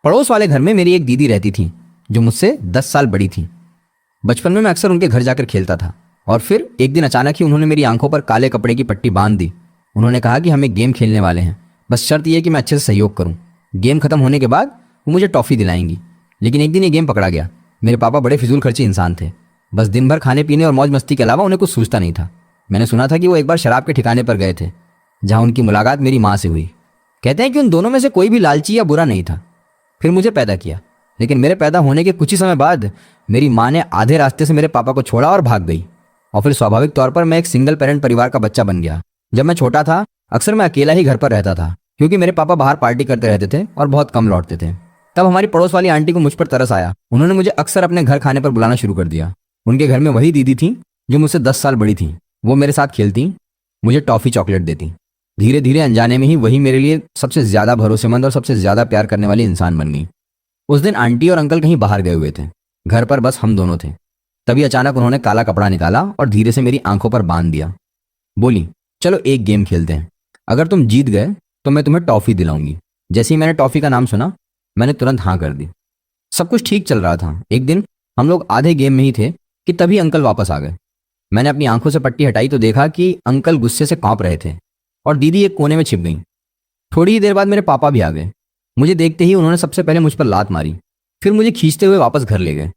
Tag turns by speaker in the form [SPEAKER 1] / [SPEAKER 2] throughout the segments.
[SPEAKER 1] पड़ोस वाले घर में मेरी एक दीदी रहती थी जो मुझसे 10 साल बड़ी थी। बचपन में मैं अक्सर उनके घर जाकर खेलता था और फिर एक दिन अचानक ही उन्होंने मेरी आंखों पर काले कपड़े की पट्टी बांध दी। उन्होंने कहा कि हम एक गेम खेलने वाले हैं, बस शर्त यह है कि मैं अच्छे से सहयोग करूं। गेम खत्म होने के बाद वो मुझे टॉफ़ी दिलाएंगी। लेकिन एक दिन ये गेम पकड़ा गया। मेरे पापा बड़े फिजूल खर्ची इंसान थे, बस दिन भर खाने पीने और मौज मस्ती के अलावा उन्हें कुछ सूझता नहीं था। मैंने सुना था कि वो एक बार शराब के ठिकाने पर गए थे जहाँ उनकी मुलाकात मेरी माँ से हुई। कहते हैं कि उन दोनों में से कोई भी लालची या बुरा नहीं था। फिर मुझे पैदा किया, लेकिन मेरे पैदा होने के कुछ ही समय बाद मेरी माँ ने आधे रास्ते से मेरे पापा को छोड़ा और भाग गई। और फिर स्वाभाविक तौर पर मैं एक सिंगल पेरेंट परिवार का बच्चा बन गया। जब मैं छोटा था अक्सर मैं अकेला ही घर पर रहता था क्योंकि मेरे पापा बाहर पार्टी करते रहते थे और बहुत कम लौटते थे। तब हमारी पड़ोस वाली आंटी को मुझ पर तरस आया। उन्होंने मुझे अक्सर अपने घर खाने पर बुलाना शुरू कर दिया। उनके घर में वही दीदी थी जो मुझसे 10 साल बड़ी थी। वो मेरे साथ खेलती, मुझे टॉफ़ी चॉकलेट देती। धीरे धीरे अनजाने में ही वही मेरे लिए सबसे ज़्यादा भरोसेमंद और सबसे ज़्यादा प्यार करने वाली इंसान बन गई। उस दिन आंटी और अंकल कहीं बाहर गए हुए थे, घर पर बस हम दोनों थे। तभी अचानक उन्होंने काला कपड़ा निकाला और धीरे से मेरी आंखों पर बांध दिया। बोली, चलो एक गेम खेलते हैं, अगर तुम जीत गए तो मैं तुम्हें टॉफ़ी दिलाऊंगी। जैसे ही मैंने टॉफ़ी का नाम सुना मैंने तुरंत हाँ कर दी। सब कुछ ठीक चल रहा था। एक दिन हम लोग आधे गेम में ही थे कि तभी अंकल वापस आ गए। मैंने अपनी आंखों से पट्टी हटाई तो देखा कि अंकल गुस्से से कांप रहे थे और दीदी एक कोने में छिप गई। थोड़ी ही देर बाद मेरे पापा भी आ गए। मुझे देखते ही उन्होंने सबसे पहले मुझ पर लात मारी, फिर मुझे खींचते हुए वापस घर ले गए।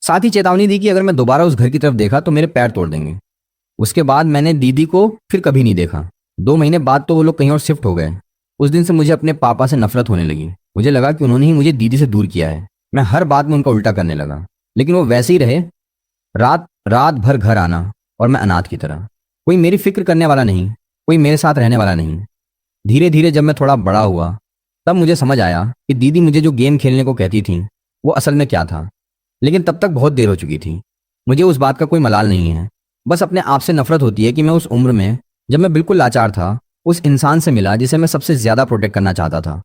[SPEAKER 1] साथ ही चेतावनी दी कि अगर मैं दोबारा उस घर की तरफ देखा तो मेरे पैर तोड़ देंगे। उसके बाद मैंने दीदी को फिर कभी नहीं देखा। 2 महीने बाद तो वो लोग कहीं और शिफ्ट हो गए। उस दिन से मुझे अपने पापा से नफरत होने लगी। मुझे लगा कि उन्होंने ही मुझे दीदी से दूर किया है। मैं हर बात में उनका उल्टा करने लगा, लेकिन वो वैसे ही रहे। रात रात भर घर आना और मैं अनाथ की तरह। कोई मेरी फिक्र करने वाला नहीं, कोई मेरे साथ रहने वाला नहीं। धीरे धीरे जब मैं थोड़ा बड़ा हुआ तब मुझे समझ आया कि दीदी मुझे जो गेम खेलने को कहती थी वो असल में क्या था। लेकिन तब तक बहुत देर हो चुकी थी। मुझे उस बात का कोई मलाल नहीं है, बस अपने आप से नफरत होती है कि मैं उस उम्र में जब मैं बिल्कुल लाचार था उस इंसान से मिला जिसे मैं सबसे ज़्यादा प्रोटेक्ट करना चाहता था।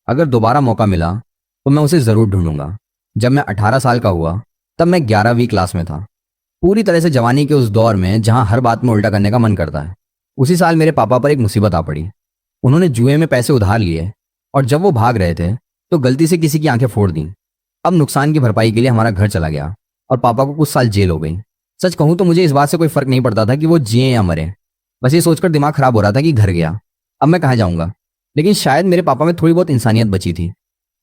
[SPEAKER 1] अगर दोबारा मौका मिला तो मैं उसे ज़रूर ढूंढूंगा। जब मैं 18 साल का हुआ तब मैं 11वीं क्लास में था, पूरी तरह से जवानी के उस दौर में जहाँ हर बात में उल्टा करने का मन करता है। उसी साल मेरे पापा पर एक मुसीबत आ पड़ी। उन्होंने जुए में पैसे उधार लिए और जब वो भाग रहे थे तो गलती से किसी की आंखें फोड़ दी। अब नुकसान की भरपाई के लिए हमारा घर चला गया और पापा को कुछ साल जेल हो गई। सच कहूँ तो मुझे इस बात से कोई फर्क नहीं पड़ता था कि वो जिए या मरे। बस ये सोचकर दिमाग खराब हो रहा था कि घर गया, अब मैं कहाँ जाऊँगा। लेकिन शायद मेरे पापा में थोड़ी बहुत इंसानियत बची थी।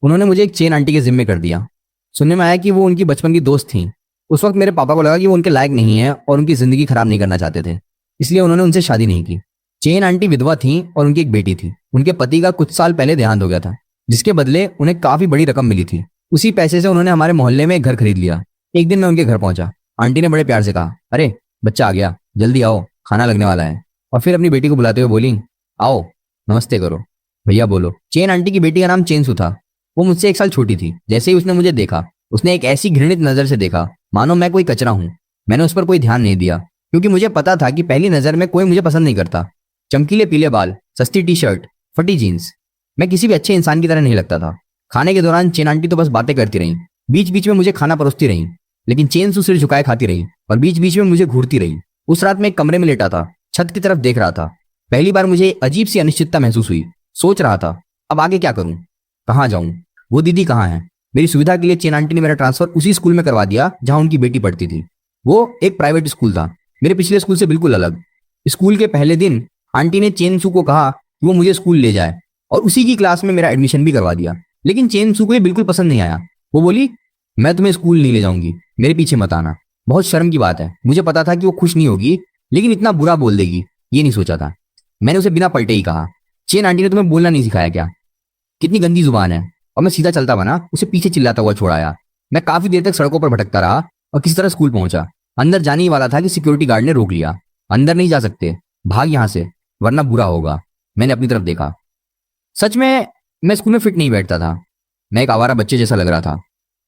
[SPEAKER 1] उन्होंने मुझे एक चेन आंटी के जिम्मे कर दिया। सुनने में आया कि वो उनकी बचपन की दोस्त थी। उस वक्त मेरे पापा को लगा कि वो उनके लायक नहीं है और उनकी ज़िंदगी खराब नहीं करना चाहते थे, इसलिए उन्होंने उनसे शादी नहीं की। चेन आंटी विधवा थी और उनकी एक बेटी थी। उनके पति का कुछ साल पहले देहांत हो गया था, जिसके बदले उन्हें काफ़ी बड़ी रकम मिली थी। उसी पैसे से उन्होंने हमारे मोहल्ले में एक घर खरीद लिया। एक दिन मैं उनके घर पहुंचा। आंटी ने बड़े प्यार से कहा, अरे बच्चा आ गया, जल्दी आओ, खाना लगने वाला है। और फिर अपनी बेटी को बुलाते हुए बोली, आओ नमस्ते करो, भैया बोलो। चेन आंटी की बेटी का नाम चेंसू था। वो मुझसे 1 साल छोटी थी। जैसे ही उसने मुझे देखा उसने एक ऐसी घृणित नज़र से देखा मानो मैं कोई कचरा हूँ। मैंने उस पर कोई ध्यान नहीं दिया क्योंकि मुझे पता था कि पहली नज़र में कोई मुझे पसंद नहीं करता। चमकीले पीले बाल, सस्ती टी शर्ट, फटी जीन्स, मैं किसी भी अच्छे इंसान की तरह नहीं लगता था। खाने के दौरान चेन आंटी तो बस बातें करती रहीं, बीच बीच में मुझे खाना परोसती रहीं, लेकिन चेंसू सिर झुकाए खाती रही और बीच बीच में मुझे घूरती रही। उस रात मैं एक कमरे में लेटा था, छत की तरफ देख रहा था। पहली बार मुझे अजीब सी अनिश्चितता महसूस हुई। सोच रहा था अब आगे क्या करूं, कहाँ जाऊं, वो दीदी कहाँ है। मेरी सुविधा के लिए चेन आंटी ने मेरा ट्रांसफर उसी स्कूल में करवा दिया जहां उनकी बेटी पढ़ती थी। वो एक प्राइवेट स्कूल था, मेरे पिछले स्कूल से बिल्कुल अलग। स्कूल के पहले दिन आंटी ने चेनसू को कहा कि वो मुझे स्कूल ले जाए और उसी की क्लास में मेरा एडमिशन भी करवा दिया। लेकिन चेनसू को ये बिल्कुल पसंद नहीं आया। वो बोली, मैं तुम्हें स्कूल नहीं ले जाऊंगी, मेरे पीछे मत आना। बहुत शर्म की बात है, मुझे पता था कि वो खुश नहीं होगी, लेकिन इतना बुरा बोल देगी ये नहीं सोचा था। मैंने उसे बिना पलटे ही कहा, चेन आंटी ने तुम्हें बोलना नहीं सिखाया क्या? कितनी गंदी जुबान है। और मैं सीधा चलता बना, उसे पीछे चिल्लाता हुआ छोड़ाया। मैं काफी देर तक सड़कों पर भटकता रहा और किसी तरह स्कूल पहुंचा। अंदर जाने ही वाला था कि सिक्योरिटी गार्ड ने रोक लिया। अंदर नहीं जा सकते, भाग यहां से वरना बुरा होगा। मैंने अपनी तरफ देखा। सच में मैं स्कूल में फिट नहीं बैठता था। मैं एक आवारा बच्चे जैसा लग रहा था।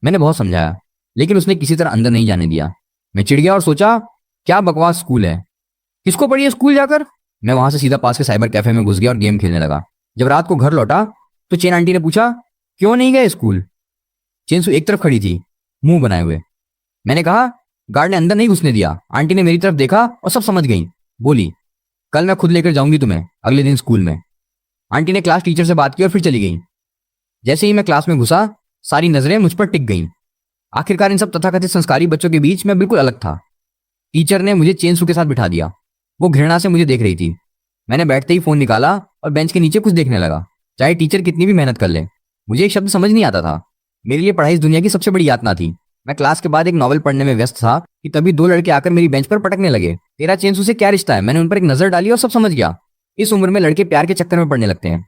[SPEAKER 1] मैंने बहुत समझाया, लेकिन उसने किसी तरह अंदर नहीं जाने दिया। मैं चिढ़ गया और सोचा, क्या बकवास स्कूल है, किसको पढ़ी है स्कूल जाकर। मैं वहां से सीधा पास के साइबर कैफे में घुस गया और गेम खेलने लगा। जब रात को घर लौटा तो चेन आंटी ने पूछा, क्यों नहीं गए स्कूल? चेंसू एक तरफ खड़ी थी, मुंह बनाए हुए। मैंने कहा, गार्ड ने अंदर नहीं घुसने दिया। आंटी ने मेरी तरफ देखा और सब समझ गई। बोली, कल मैं खुद लेकर जाऊंगी तुम्हें अगले दिन स्कूल में। आंटी ने क्लास टीचर से बात की और फिर चली गई। जैसे ही मैं क्लास में घुसा, सारी नजरें मुझ पर टिक गईं। आखिरकार इन सब तथाकथित संस्कारी बच्चों के बीच मैं बिल्कुल अलग था। टीचर ने मुझे चेनसू के साथ बिठा दिया। वो घृणा से मुझे देख रही थी। मैंने बैठते ही फोन निकाला और बेंच के नीचे कुछ देखने लगा। चाहे टीचर कितनी भी मेहनत कर ले, मुझे एक शब्द समझ नहीं आता था। मेरे लिए पढ़ाई इस दुनिया की सबसे बड़ी यातना थी। मैं क्लास के बाद एक नॉवल पढ़ने में व्यस्त था कि तभी दो लड़के आकर मेरी बेंच पर पटकने लगे। तेरा चेनसू से क्या रिश्ता है? मैंने उन पर एक नजर डाली और सब समझ गया। इस उम्र में लड़के प्यार के चक्कर में पड़ने लगते हैं।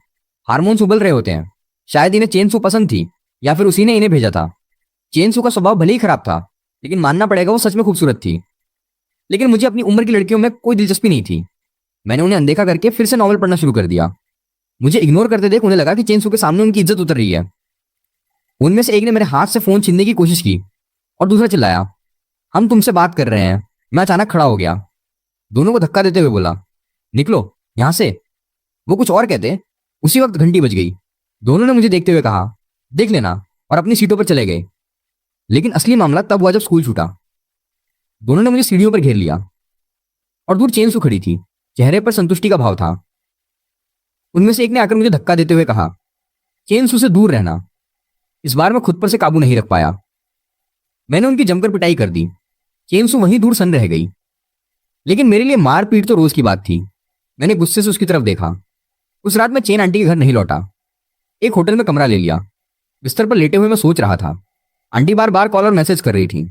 [SPEAKER 1] हार्मोन्स उबल रहे होते हैं। शायद इन्हें चेनसू पसंद थी, या फिर उसी ने इन्हें भेजा था। चेनसू का स्वभाव भले ही खराब था, लेकिन मानना पड़ेगा वो सच में खूबसूरत थी। लेकिन मुझे अपनी उम्र की लड़कियों में कोई दिलचस्पी नहीं थी। मैंने उन्हें अनदेखा करके फिर से नॉवल पढ़ना शुरू कर दिया। मुझे इग्नोर करते देख उन्हें लगा कि चेनसू के सामने उनकी इज्जत उतर रही है। उनमें से एक ने मेरे हाथ से फोन छीनने की कोशिश की और दूसरा चिल्लाया, हम तुमसे बात कर रहे हैं। मैं अचानक खड़ा हो गया, दोनों को धक्का देते हुए बोला, निकलो यहां से। वो कुछ और कहते, उसी वक्त घंटी बज गई। दोनों ने मुझे देखते हुए कहा, देख लेना, और अपनी सीटों पर चले गए। लेकिन असली मामला तब हुआ जब स्कूल छूटा। दोनों ने मुझे सीढ़ियों पर घेर लिया और दूर चेनसू खड़ी थी। चेहरे पर संतुष्टि का भाव था। उनमें से एक ने आकर मुझे धक्का देते हुए कहा, चेनसू से दूर रहना। इस बार मैं खुद पर से काबू नहीं रख पाया। मैंने उनकी जमकर पिटाई कर दी। चेनसू वहीं दूर सन रह गई। लेकिन मेरे लिए मारपीट तो रोज की बात थी। मैंने गुस्से से उसकी तरफ देखा। उस रात मैं चेन आंटी के घर नहीं लौटा। एक होटल में कमरा ले लिया। बिस्तर पर लेटे हुए मैं सोच रहा था। आंटी बार बार कॉल और मैसेज कर रही थी,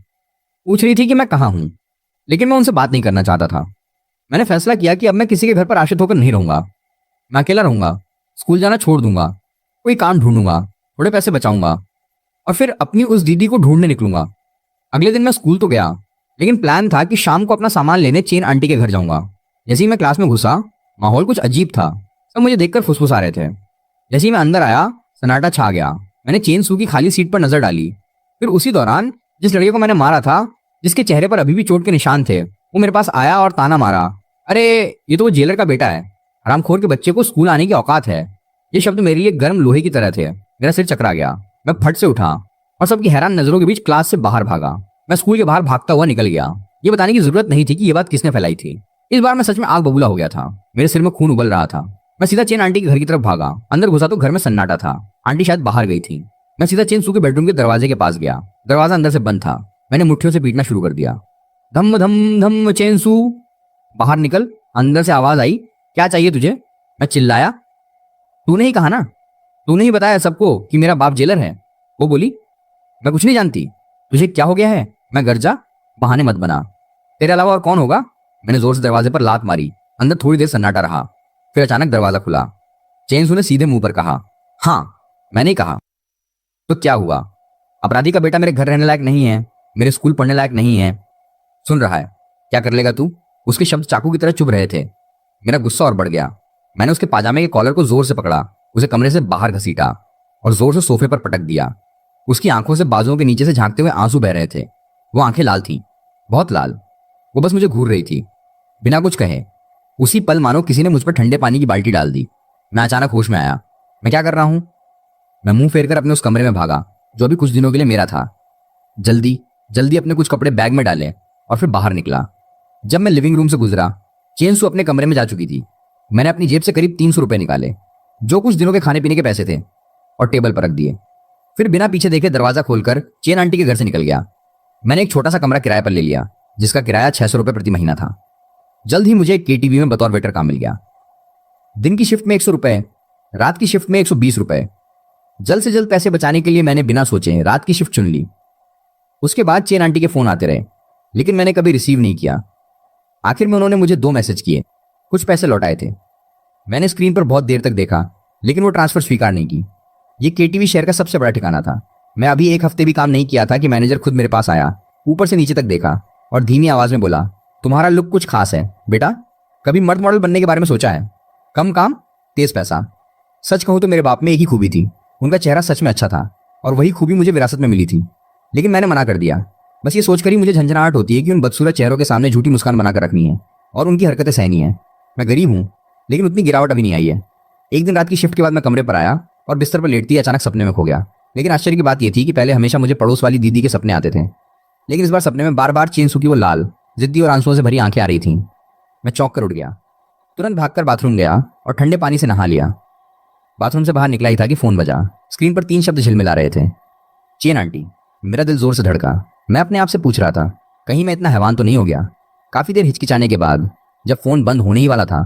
[SPEAKER 1] पूछ रही थी कि मैं कहाँ हूं, लेकिन मैं उनसे बात नहीं करना चाहता था। मैंने फैसला किया कि अब मैं किसी के घर पर आश्रित होकर नहीं रहूंगा। मैं अकेला रहूंगा, स्कूल जाना छोड़ दूंगा, कोई काम ढूंढूंगा, थोड़े पैसे बचाऊंगा और फिर अपनी उस दीदी को ढूंढने निकलूंगा। अगले दिन मैं स्कूल तो गया, लेकिन प्लान था कि शाम को अपना सामान लेने चेन आंटी के घर जाऊंगा। जैसे ही मैं क्लास में घुसा, माहौल कुछ अजीब था। सब मुझे देखकर फुसफुसा रहे थे। जैसे ही मैं अंदर आया, सन्नाटा छा गया। मैंने चेनसू की खाली सीट पर नजर डाली। फिर उसी दौरान जिस लड़के को मैंने मारा था, जिसके चेहरे पर अभी भी चोट के निशान थे, वो मेरे पास आया और ताना मारा, अरे ये तो वो जेलर का बेटा है। हरामखोर के बच्चे को स्कूल आने की औकात है। ये शब्द मेरे लिए गर्म लोहे की तरह थे। मेरा सिर चकरा गया। मैं फट से उठा और सबकी हैरान नजरों के बीच क्लास से बाहर भागा। मैं स्कूल के बाहर भागता हुआ निकल गया। ये बताने की जरूरत नहीं थी कि ये बात किसने फैलाई थी। इस बार मैं सच में आग बबूला हो गया था। मेरे सिर में खून उबल रहा था। मैं सीधा चेन आंटी के घर की तरफ भागा। अंदर घुसा तो घर में सन्नाटा था। आंटी शायद बाहर गई थी। मैं सीधा चेनसू के बेडरूम के दरवाजे के पास गया। दरवाजा अंदर से बंद था। मैंने मुट्ठियों से पीटना शुरू कर दिया। धम धम धम चेनसू, बाहर निकल। अंदर से आवाज आई, क्या चाहिए तुझे? मैं चिल्लाया, तूने ही कहा ना, तूने ही बताया सबको कि मेरा बाप जेलर है। वो बोली, मैं कुछ नहीं जानती। तुझे क्या हो गया है? मैं गर्जा, बहाने मत बना। तेरे अलावा और कौन होगा? मैंने जोर से दरवाजे पर लात मारी। अंदर थोड़ी देर सन्नाटा रहा। फिर अचानक दरवाजा खुला। चेनसू ने सीधे मुंह पर कहा, हाँ। मैंने कहा, तो क्या हुआ? अपराधी का बेटा मेरे घर रहने लायक नहीं है, मेरे स्कूल पढ़ने लायक नहीं है। सुन रहा है, क्या कर लेगा तू? उसके शब्द चाकू की तरह चुभ रहे थे। मेरा गुस्सा और बढ़ गया। मैंने उसके पाजामे के कॉलर को जोर से पकड़ा, उसे कमरे से बाहर घसीटा और जोर से सोफे पर पटक दिया। उसकी आंखों से बाजुओं के नीचे से झांकते हुए आंसू बह रहे थे। वो आंखें लाल थी, बहुत लाल। वो बस मुझे घूर रही थी, बिना कुछ कहे। उसी पल मानो किसी ने मुझ पर ठंडे पानी की बाल्टी डाल दी। मैं अचानक होश में आया। मैं क्या कर रहा हूं? मैं मुंह फेरकर अपने उस कमरे में भागा जो अभी कुछ दिनों के लिए मेरा था। जल्दी जल्दी अपने कुछ कपड़े बैग में डाले और फिर बाहर निकला। जब मैं लिविंग रूम से गुजरा, चेनसू अपने कमरे में जा चुकी थी। मैंने अपनी जेब से करीब 300 रुपए निकाले, जो कुछ दिनों के खाने पीने के पैसे थे, और टेबल पर रख दिए। फिर बिना पीछे देखे दरवाजा खोलकर चेन आंटी के घर से निकल गया। मैंने एक छोटा सा कमरा किराए पर ले लिया, जिसका किराया 600 रुपए प्रति महीना था। जल्द ही मुझे एक केटीवी में बतौर वेटर काम मिल गया। दिन की शिफ्ट में 100 रुपए, रात की शिफ्ट में 120 रुपए। जल्द से जल्द पैसे बचाने के लिए मैंने बिना सोचे रात की शिफ्ट चुन ली। उसके बाद चेन आंटी के फोन आते रहे, लेकिन मैंने कभी रिसीव नहीं किया। आखिर में उन्होंने मुझे 2 मैसेज किए, कुछ पैसे लौटाए थे। मैंने स्क्रीन पर बहुत देर तक देखा, लेकिन वो ट्रांसफर स्वीकार नहीं की। ये केटीवी शहर का सबसे बड़ा ठिकाना था। मैं अभी 1 हफ्ते भी काम नहीं किया था कि मैनेजर खुद मेरे पास आया, ऊपर से नीचे तक देखा और धीमी आवाज में बोला, तुम्हारा लुक कुछ खास है बेटा। कभी मर्द मॉडल बनने के बारे में सोचा है? कम काम, तेज पैसा। सच कहूं तो मेरे बाप में एक ही खूबी थी, उनका चेहरा सच में अच्छा था, और वही खूबी मुझे विरासत में मिली थी। लेकिन मैंने मना कर दिया। बस ये सोचकर ही मुझे झंझनाहट होती है कि उन बदसूरत चेहरों के सामने झूठी मुस्कान बनाकर रखनी है और उनकी हरकतें सहनी है। मैं गरीब हूँ, लेकिन उतनी गिरावट अभी नहीं आई है। एक दिन रात की शिफ्ट के बाद मैं कमरे पर आया और बिस्तर पर लेटती अचानक सपने में खो गया। लेकिन आश्चर्य की बात यह थी कि पहले हमेशा मुझे पड़ोस वाली दीदी के सपने आते थे, लेकिन इस बार सपने में बार बार चेनसू की वो लाल, जिद्दी और आंसुओं से भरी आंखें आ रही थीं। मैं चौंक कर उठ गया, तुरंत भागकर बाथरूम गया और ठंडे पानी से नहा लिया। बाथरूम से बाहर निकला ही था कि फोन बजा। स्क्रीन पर 3 शब्द झिलमिला रहे थे, चेन आंटी। मेरा दिल जोर से धड़का। मैं अपने आप से पूछ रहा था, कहीं मैं इतना हैवान तो नहीं हो गया। काफी देर हिचकिचाने के बाद जब फोन बंद होने ही वाला था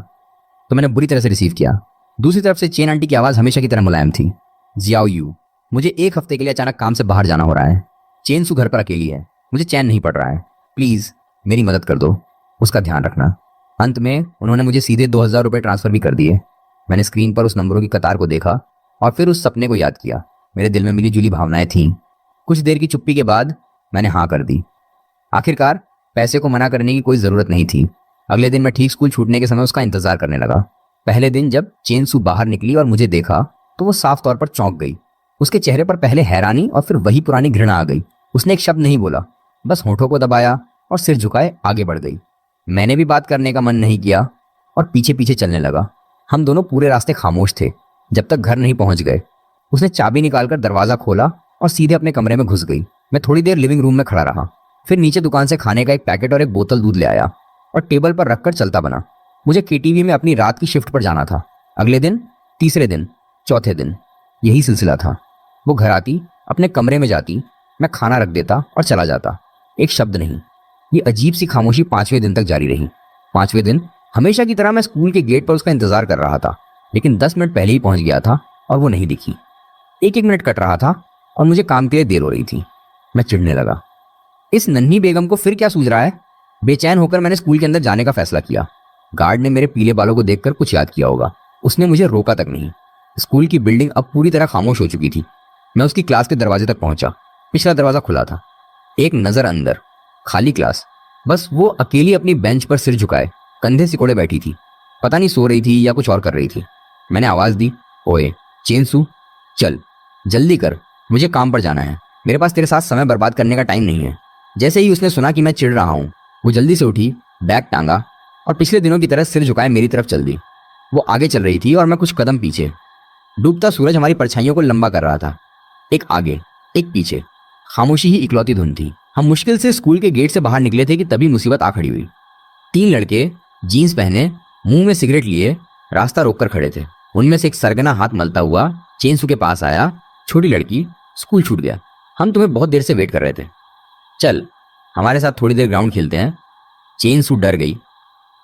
[SPEAKER 1] तो मैंने बुरी तरह से रिसीव किया। दूसरी तरफ से चेन आंटी की आवाज हमेशा की तरह मुलायम थी। जियाओ यू, मुझे 1 हफ्ते के लिए अचानक काम से बाहर जाना हो रहा है। चेन सू घर पर अकेली है, मुझे चैन नहीं पड़ रहा है। प्लीज मेरी मदद कर दो, उसका ध्यान रखना। अंत में उन्होंने मुझे सीधे 2000 रुपये ट्रांसफर भी कर दिए। मैंने स्क्रीन पर उस नंबरों की कतार को देखा और फिर उस सपने को याद किया। मेरे दिल में मिली जुली भावनाएं थीं। कुछ देर की चुप्पी के बाद मैंने हाँ कर दी। आखिरकार पैसे को मना करने की कोई जरूरत नहीं थी। अगले दिन मैं ठीक स्कूल छूटने के समय उसका इंतजार करने लगा। पहले दिन जब चेन सू बाहर निकली और मुझे देखा तो वो साफ तौर पर चौंक गई। उसके चेहरे पर पहले हैरानी और फिर वही पुरानी घृणा आ गई। उसने एक शब्द नहीं बोला, बस होठों को दबाया और सिर झुकाए आगे बढ़ गई। मैंने भी बात करने का मन नहीं किया और पीछे पीछे चलने लगा। हम दोनों पूरे रास्ते खामोश थे जब तक घर नहीं पहुंच गए। उसने चाबी निकालकर दरवाजा खोला और सीधे अपने कमरे में घुस गई। मैं थोड़ी देर लिविंग रूम में खड़ा रहा, फिर नीचे दुकान से खाने का एक पैकेट और एक बोतल दूध ले आया और टेबल पर रखकर चलता बना। मुझे केटीवी में अपनी रात की शिफ्ट पर जाना था। अगले दिन, तीसरे दिन, चौथे दिन यही सिलसिला था। वो घर आती, अपने कमरे में जाती, मैं खाना रख देता और चला जाता। एक शब्द नहीं। ये अजीब सी खामोशी 5वें दिन तक जारी रही। 5वें दिन हमेशा की तरह मैं स्कूल के गेट पर उसका इंतजार कर रहा था, लेकिन 10 मिनट पहले ही पहुंच गया था और वो नहीं दिखी। एक एक मिनट कट रहा था और मुझे काम के लिए देर हो रही थी। मैं चिढ़ने लगा। इस नन्ही बेगम को फिर क्या सूझ रहा है? बेचैन होकर मैंने स्कूल के अंदर जाने का फैसला किया। गार्ड ने मेरे पीले बालों को देखकर कुछ याद किया होगा। उसने मुझे रोका तक नहीं। स्कूल की बिल्डिंग अब पूरी तरह खामोश हो चुकी थी। मैं उसकी क्लास के दरवाजे तक पहुंचा। पिछला दरवाजा खुला था। एक नजर अंदर, खाली क्लास। बस वो अकेली अपनी बेंच पर सिर झुकाए कंधे सिकोड़े बैठी थी। पता नहीं सो रही थी या कुछ और कर रही थी। मैंने आवाज दी, ओए चेन सू, चल जल्दी कर, मुझे काम पर जाना है। मेरे पास तेरे साथ समय बर्बाद करने का टाइम नहीं है। जैसे ही उसने सुना कि मैं चिढ़ रहा हूँ, वो जल्दी से उठी, बैग टांगा और पिछले दिनों की तरह सिर झुकाए मेरी तरफ चल दी। वो आगे चल रही थी और मैं कुछ कदम पीछे। डूबता सूरज हमारी परछाइयों को लंबा कर रहा था, एक आगे एक पीछे। खामोशी ही इकलौती धुन थी। हम मुश्किल से स्कूल के गेट से बाहर निकले थे कि तभी मुसीबत आ खड़ी हुई। 3 लड़के जीन्स पहने, मुंह में सिगरेट लिए रास्ता रोक कर खड़े थे। उनमें से एक सरगना हाथ मलता हुआ चेनसू के पास आया। छोटी लड़की, स्कूल छूट गया, हम तुम्हें बहुत देर से वेट कर रहे थे, चल हमारे साथ थोड़ी देर ग्राउंड खेलते हैं। चेनसू डर गई,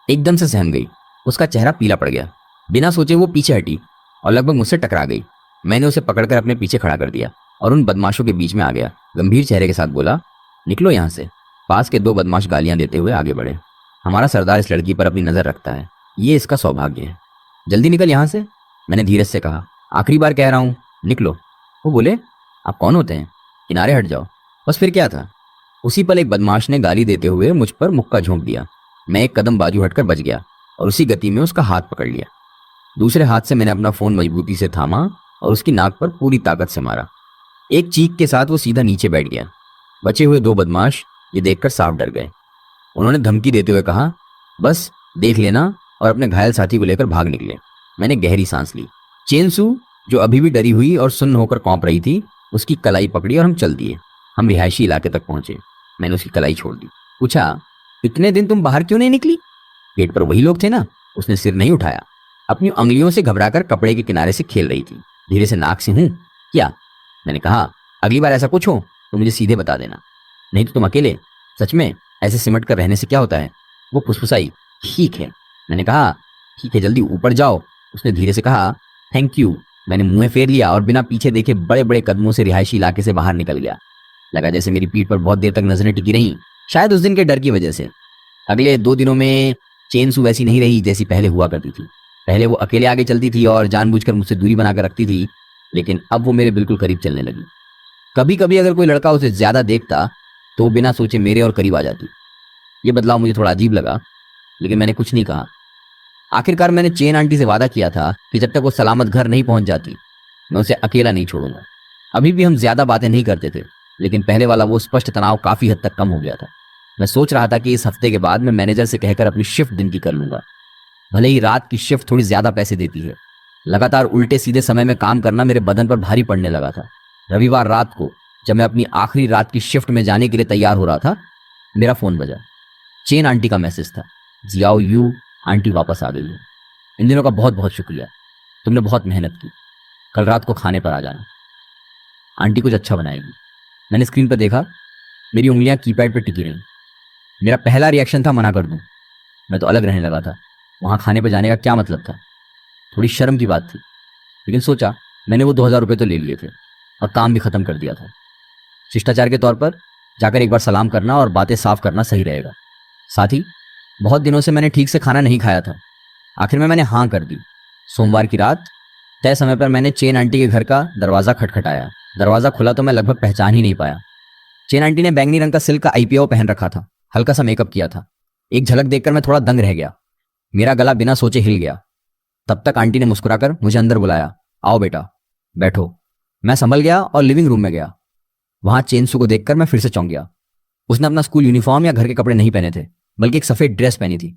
[SPEAKER 1] एकदम से सहम गई। उसका चेहरा पीला पड़ गया। बिना सोचे वो पीछे हटी और लगभग मुझसे टकरा गई। मैंने उसे पकड़कर अपने पीछे खड़ा कर दिया और उन बदमाशों के बीच में आ गया। गंभीर चेहरे के साथ बोला, निकलो यहाँ से। पास के 2 बदमाश गालियां देते हुए आगे बढ़े। हमारा सरदार इस लड़की पर अपनी नजर रखता है, ये इसका सौभाग्य है। जल्दी निकल यहाँ से, मैंने धीरज से कहा। आखिरी बार कह रहा हूँ, निकलो। वो बोले, आप कौन होते हैं, किनारे हट जाओ। बस फिर क्या था। उसी पल एक बदमाश ने गाली देते हुए मुझ पर मुक्का झोंक दिया। मैं एक कदम बाजू हटकर बच गया और उसी गति में उसका हाथ पकड़ लिया। दूसरे हाथ से मैंने अपना फोन मजबूती से थामा और उसकी नाक पर पूरी ताकत से मारा। एक चीख के साथ वो सीधा नीचे बैठ गया। बचे हुए 2 बदमाश ये देखकर साफ डर गए। उन्होंने धमकी देते हुए कहा, बस देख लेना, और अपने घायल साथी को लेकर भाग निकले। मैंने गहरी सांस ली। चेनसू, जो अभी भी डरी हुई और सुन्न होकर कौंप रही थी, उसकी कलाई पकड़ी और हम चल दिए। हम रिहायशी इलाके तक पहुंचे। मैंने उसकी कलाई छोड़ दी। पूछा, इतने दिन तुम बाहर क्यों नहीं निकली? गेट पर वही लोग थे ना। उसने सिर नहीं उठाया। अपनी उंगलियों से घबराकर कपड़े के किनारे से खेल रही थी। धीरे से नाक से हूं क्या? मैंने कहा, अगली बार ऐसा कुछ हो तो मुझे सीधे बता देना, नहीं तो तुम अकेले, सच में ऐसे सिमट कर रहने से क्या होता है? वो फुसफुसाई, ठीक है। मैंने कहा, ठीक है, जल्दी ऊपर जाओ। उसने धीरे से कहा, थैंक यू। मैंने मुंह फेर लिया और बिना पीछे देखे बड़े बड़े कदमों से रिहायशी इलाके से बाहर निकल गया। लगा जैसे मेरी पीठ पर बहुत देर तक नजरें टिकी रहीं, शायद उस दिन के डर की वजह से। अगले 2 दिनों में चेनसू वैसी नहीं रही जैसी पहले हुआ करती थी। पहले वो अकेले आगे चलती थी और जानबूझकर मुझसे दूरी बनाकर रखती थी, लेकिन अब वो मेरे बिल्कुल करीब चलने लगी। कभी कभी अगर कोई लड़का उसे ज्यादा देखता तो वो बिना सोचे मेरे और करीब आ जाती। ये बदलाव मुझे थोड़ा अजीब लगा, लेकिन मैंने कुछ नहीं कहा। आखिरकार मैंने चेन आंटी से वादा किया था कि जब तक वो सलामत घर नहीं पहुंच जाती, मैं उसे अकेला नहीं छोड़ूंगा। अभी भी हम ज्यादा बातें नहीं करते थे, लेकिन पहले वाला वो स्पष्ट तनाव काफी हद तक कम हो गया था। मैं सोच रहा था कि इस हफ्ते के बाद मैं मैनेजर से कहकर अपनी शिफ्ट दिन की कर लूंगा। भले ही रात की शिफ्ट थोड़ी ज्यादा पैसे देती है। लगातार उल्टे सीधे समय में काम करना मेरे बदन पर भारी पड़ने लगा था। रविवार रात को जब मैं अपनी आखिरी रात की शिफ्ट में जाने के लिए तैयार हो रहा था, मेरा फोन बजा। चेन आंटी का मैसेज था, जियाओ यू, आंटी वापस आ गई है। इन दिनों का बहुत बहुत शुक्रिया, तुमने बहुत मेहनत की। कल रात को खाने पर आ जाना, आंटी कुछ अच्छा बनाएगी। मैंने स्क्रीन पर देखा, मेरी उंगलियां कीपैड पर टिकी रहीं। मेरा पहला रिएक्शन था मना कर दूं। मैं तो अलग रहने लगा था। वहाँ खाने पर जाने का क्या मतलब था? थोड़ी शर्म की बात थी, लेकिन सोचा मैंने वो 2000 रुपये तो ले लिए थे और काम भी खत्म कर दिया था। शिष्टाचार के तौर पर जाकर एक बार सलाम करना और बातें साफ करना सही रहेगा। साथ ही बहुत दिनों से मैंने ठीक से खाना नहीं खाया था। आखिर में मैंने हाँ कर दी। सोमवार की रात तय समय पर मैंने चेन आंटी के घर का दरवाज़ा खटखटाया। दरवाज़ा खुला तो मैं लगभग पहचान ही नहीं पाया। चेन आंटी ने बैंगनी रंग का सिल्क का आईपीओ पहन रखा था, हल्का सा मेकअप किया था। एक झलक देखकर मैं थोड़ा दंग रह गया। मेरा गला बिना सोचे हिल गया। तब तक आंटी ने मुस्कुराकर मुझे अंदर बुलाया, आओ बेटा बैठो। मैं संभल गया और लिविंग रूम में गया। वहां चेनसू को देखकर मैं फिर से चौंक गया। उसने अपना स्कूल यूनिफॉर्म या घर के कपड़े नहीं पहने थे, बल्कि एक सफेद ड्रेस पहनी थी।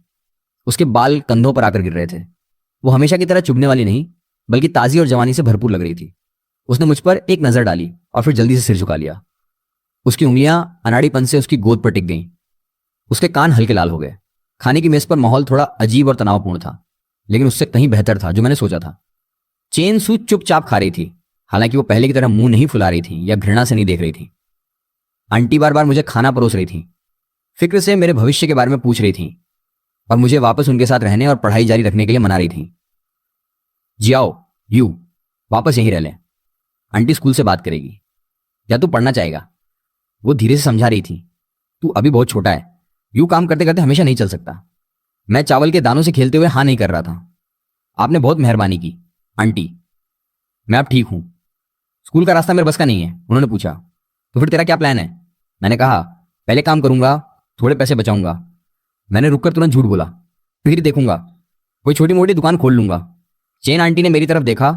[SPEAKER 1] उसके बाल कंधों पर आकर गिर रहे थे। वो हमेशा की तरह चुभने वाली नहीं, बल्कि ताजी और जवानी से भरपूर लग रही थी। उसने मुझ पर एक नजर डाली और फिर जल्दी से सिर झुका लिया। उसकी उंगलियां अनाड़ीपन से उसकी गोद पर टिक गईं। उसके कान हल्के लाल हो गए। खाने की मेज पर माहौल थोड़ा अजीब और तनावपूर्ण था, लेकिन उससे कहीं बेहतर था जो मैंने सोचा था। चेनसू चुपचाप खा रही थी, हालांकि वो पहले की तरह मुंह नहीं फुला रही थी या घृणा से नहीं देख रही थी। आंटी बार बार मुझे खाना परोस रही थी, फिक्र से मेरे भविष्य के बारे में पूछ रही थी और मुझे वापस उनके साथ रहने और पढ़ाई जारी रखने के लिए मना रही थी। जियाओ यू वापस यहीं रह लें, आंटी स्कूल से बात करेगी या तू पढ़ना चाहेगा। वो धीरे से समझा रही थी, तू अभी बहुत छोटा है, यूं काम करते करते हमेशा नहीं चल सकता। मैं चावल के दानों से खेलते हुए हाँ नहीं कर रहा था। आपने बहुत मेहरबानी की आंटी, मैं अब ठीक हूं। स्कूल का रास्ता मेरे बस का नहीं है। उन्होंने पूछा, तो फिर तेरा क्या प्लान है? मैंने कहा, पहले काम करूंगा, थोड़े पैसे बचाऊंगा। मैंने रुककर तुरंत झूठ बोला, फिर देखूंगा कोई छोटी मोटी दुकान खोल लूंगा। चेन आंटी ने मेरी तरफ देखा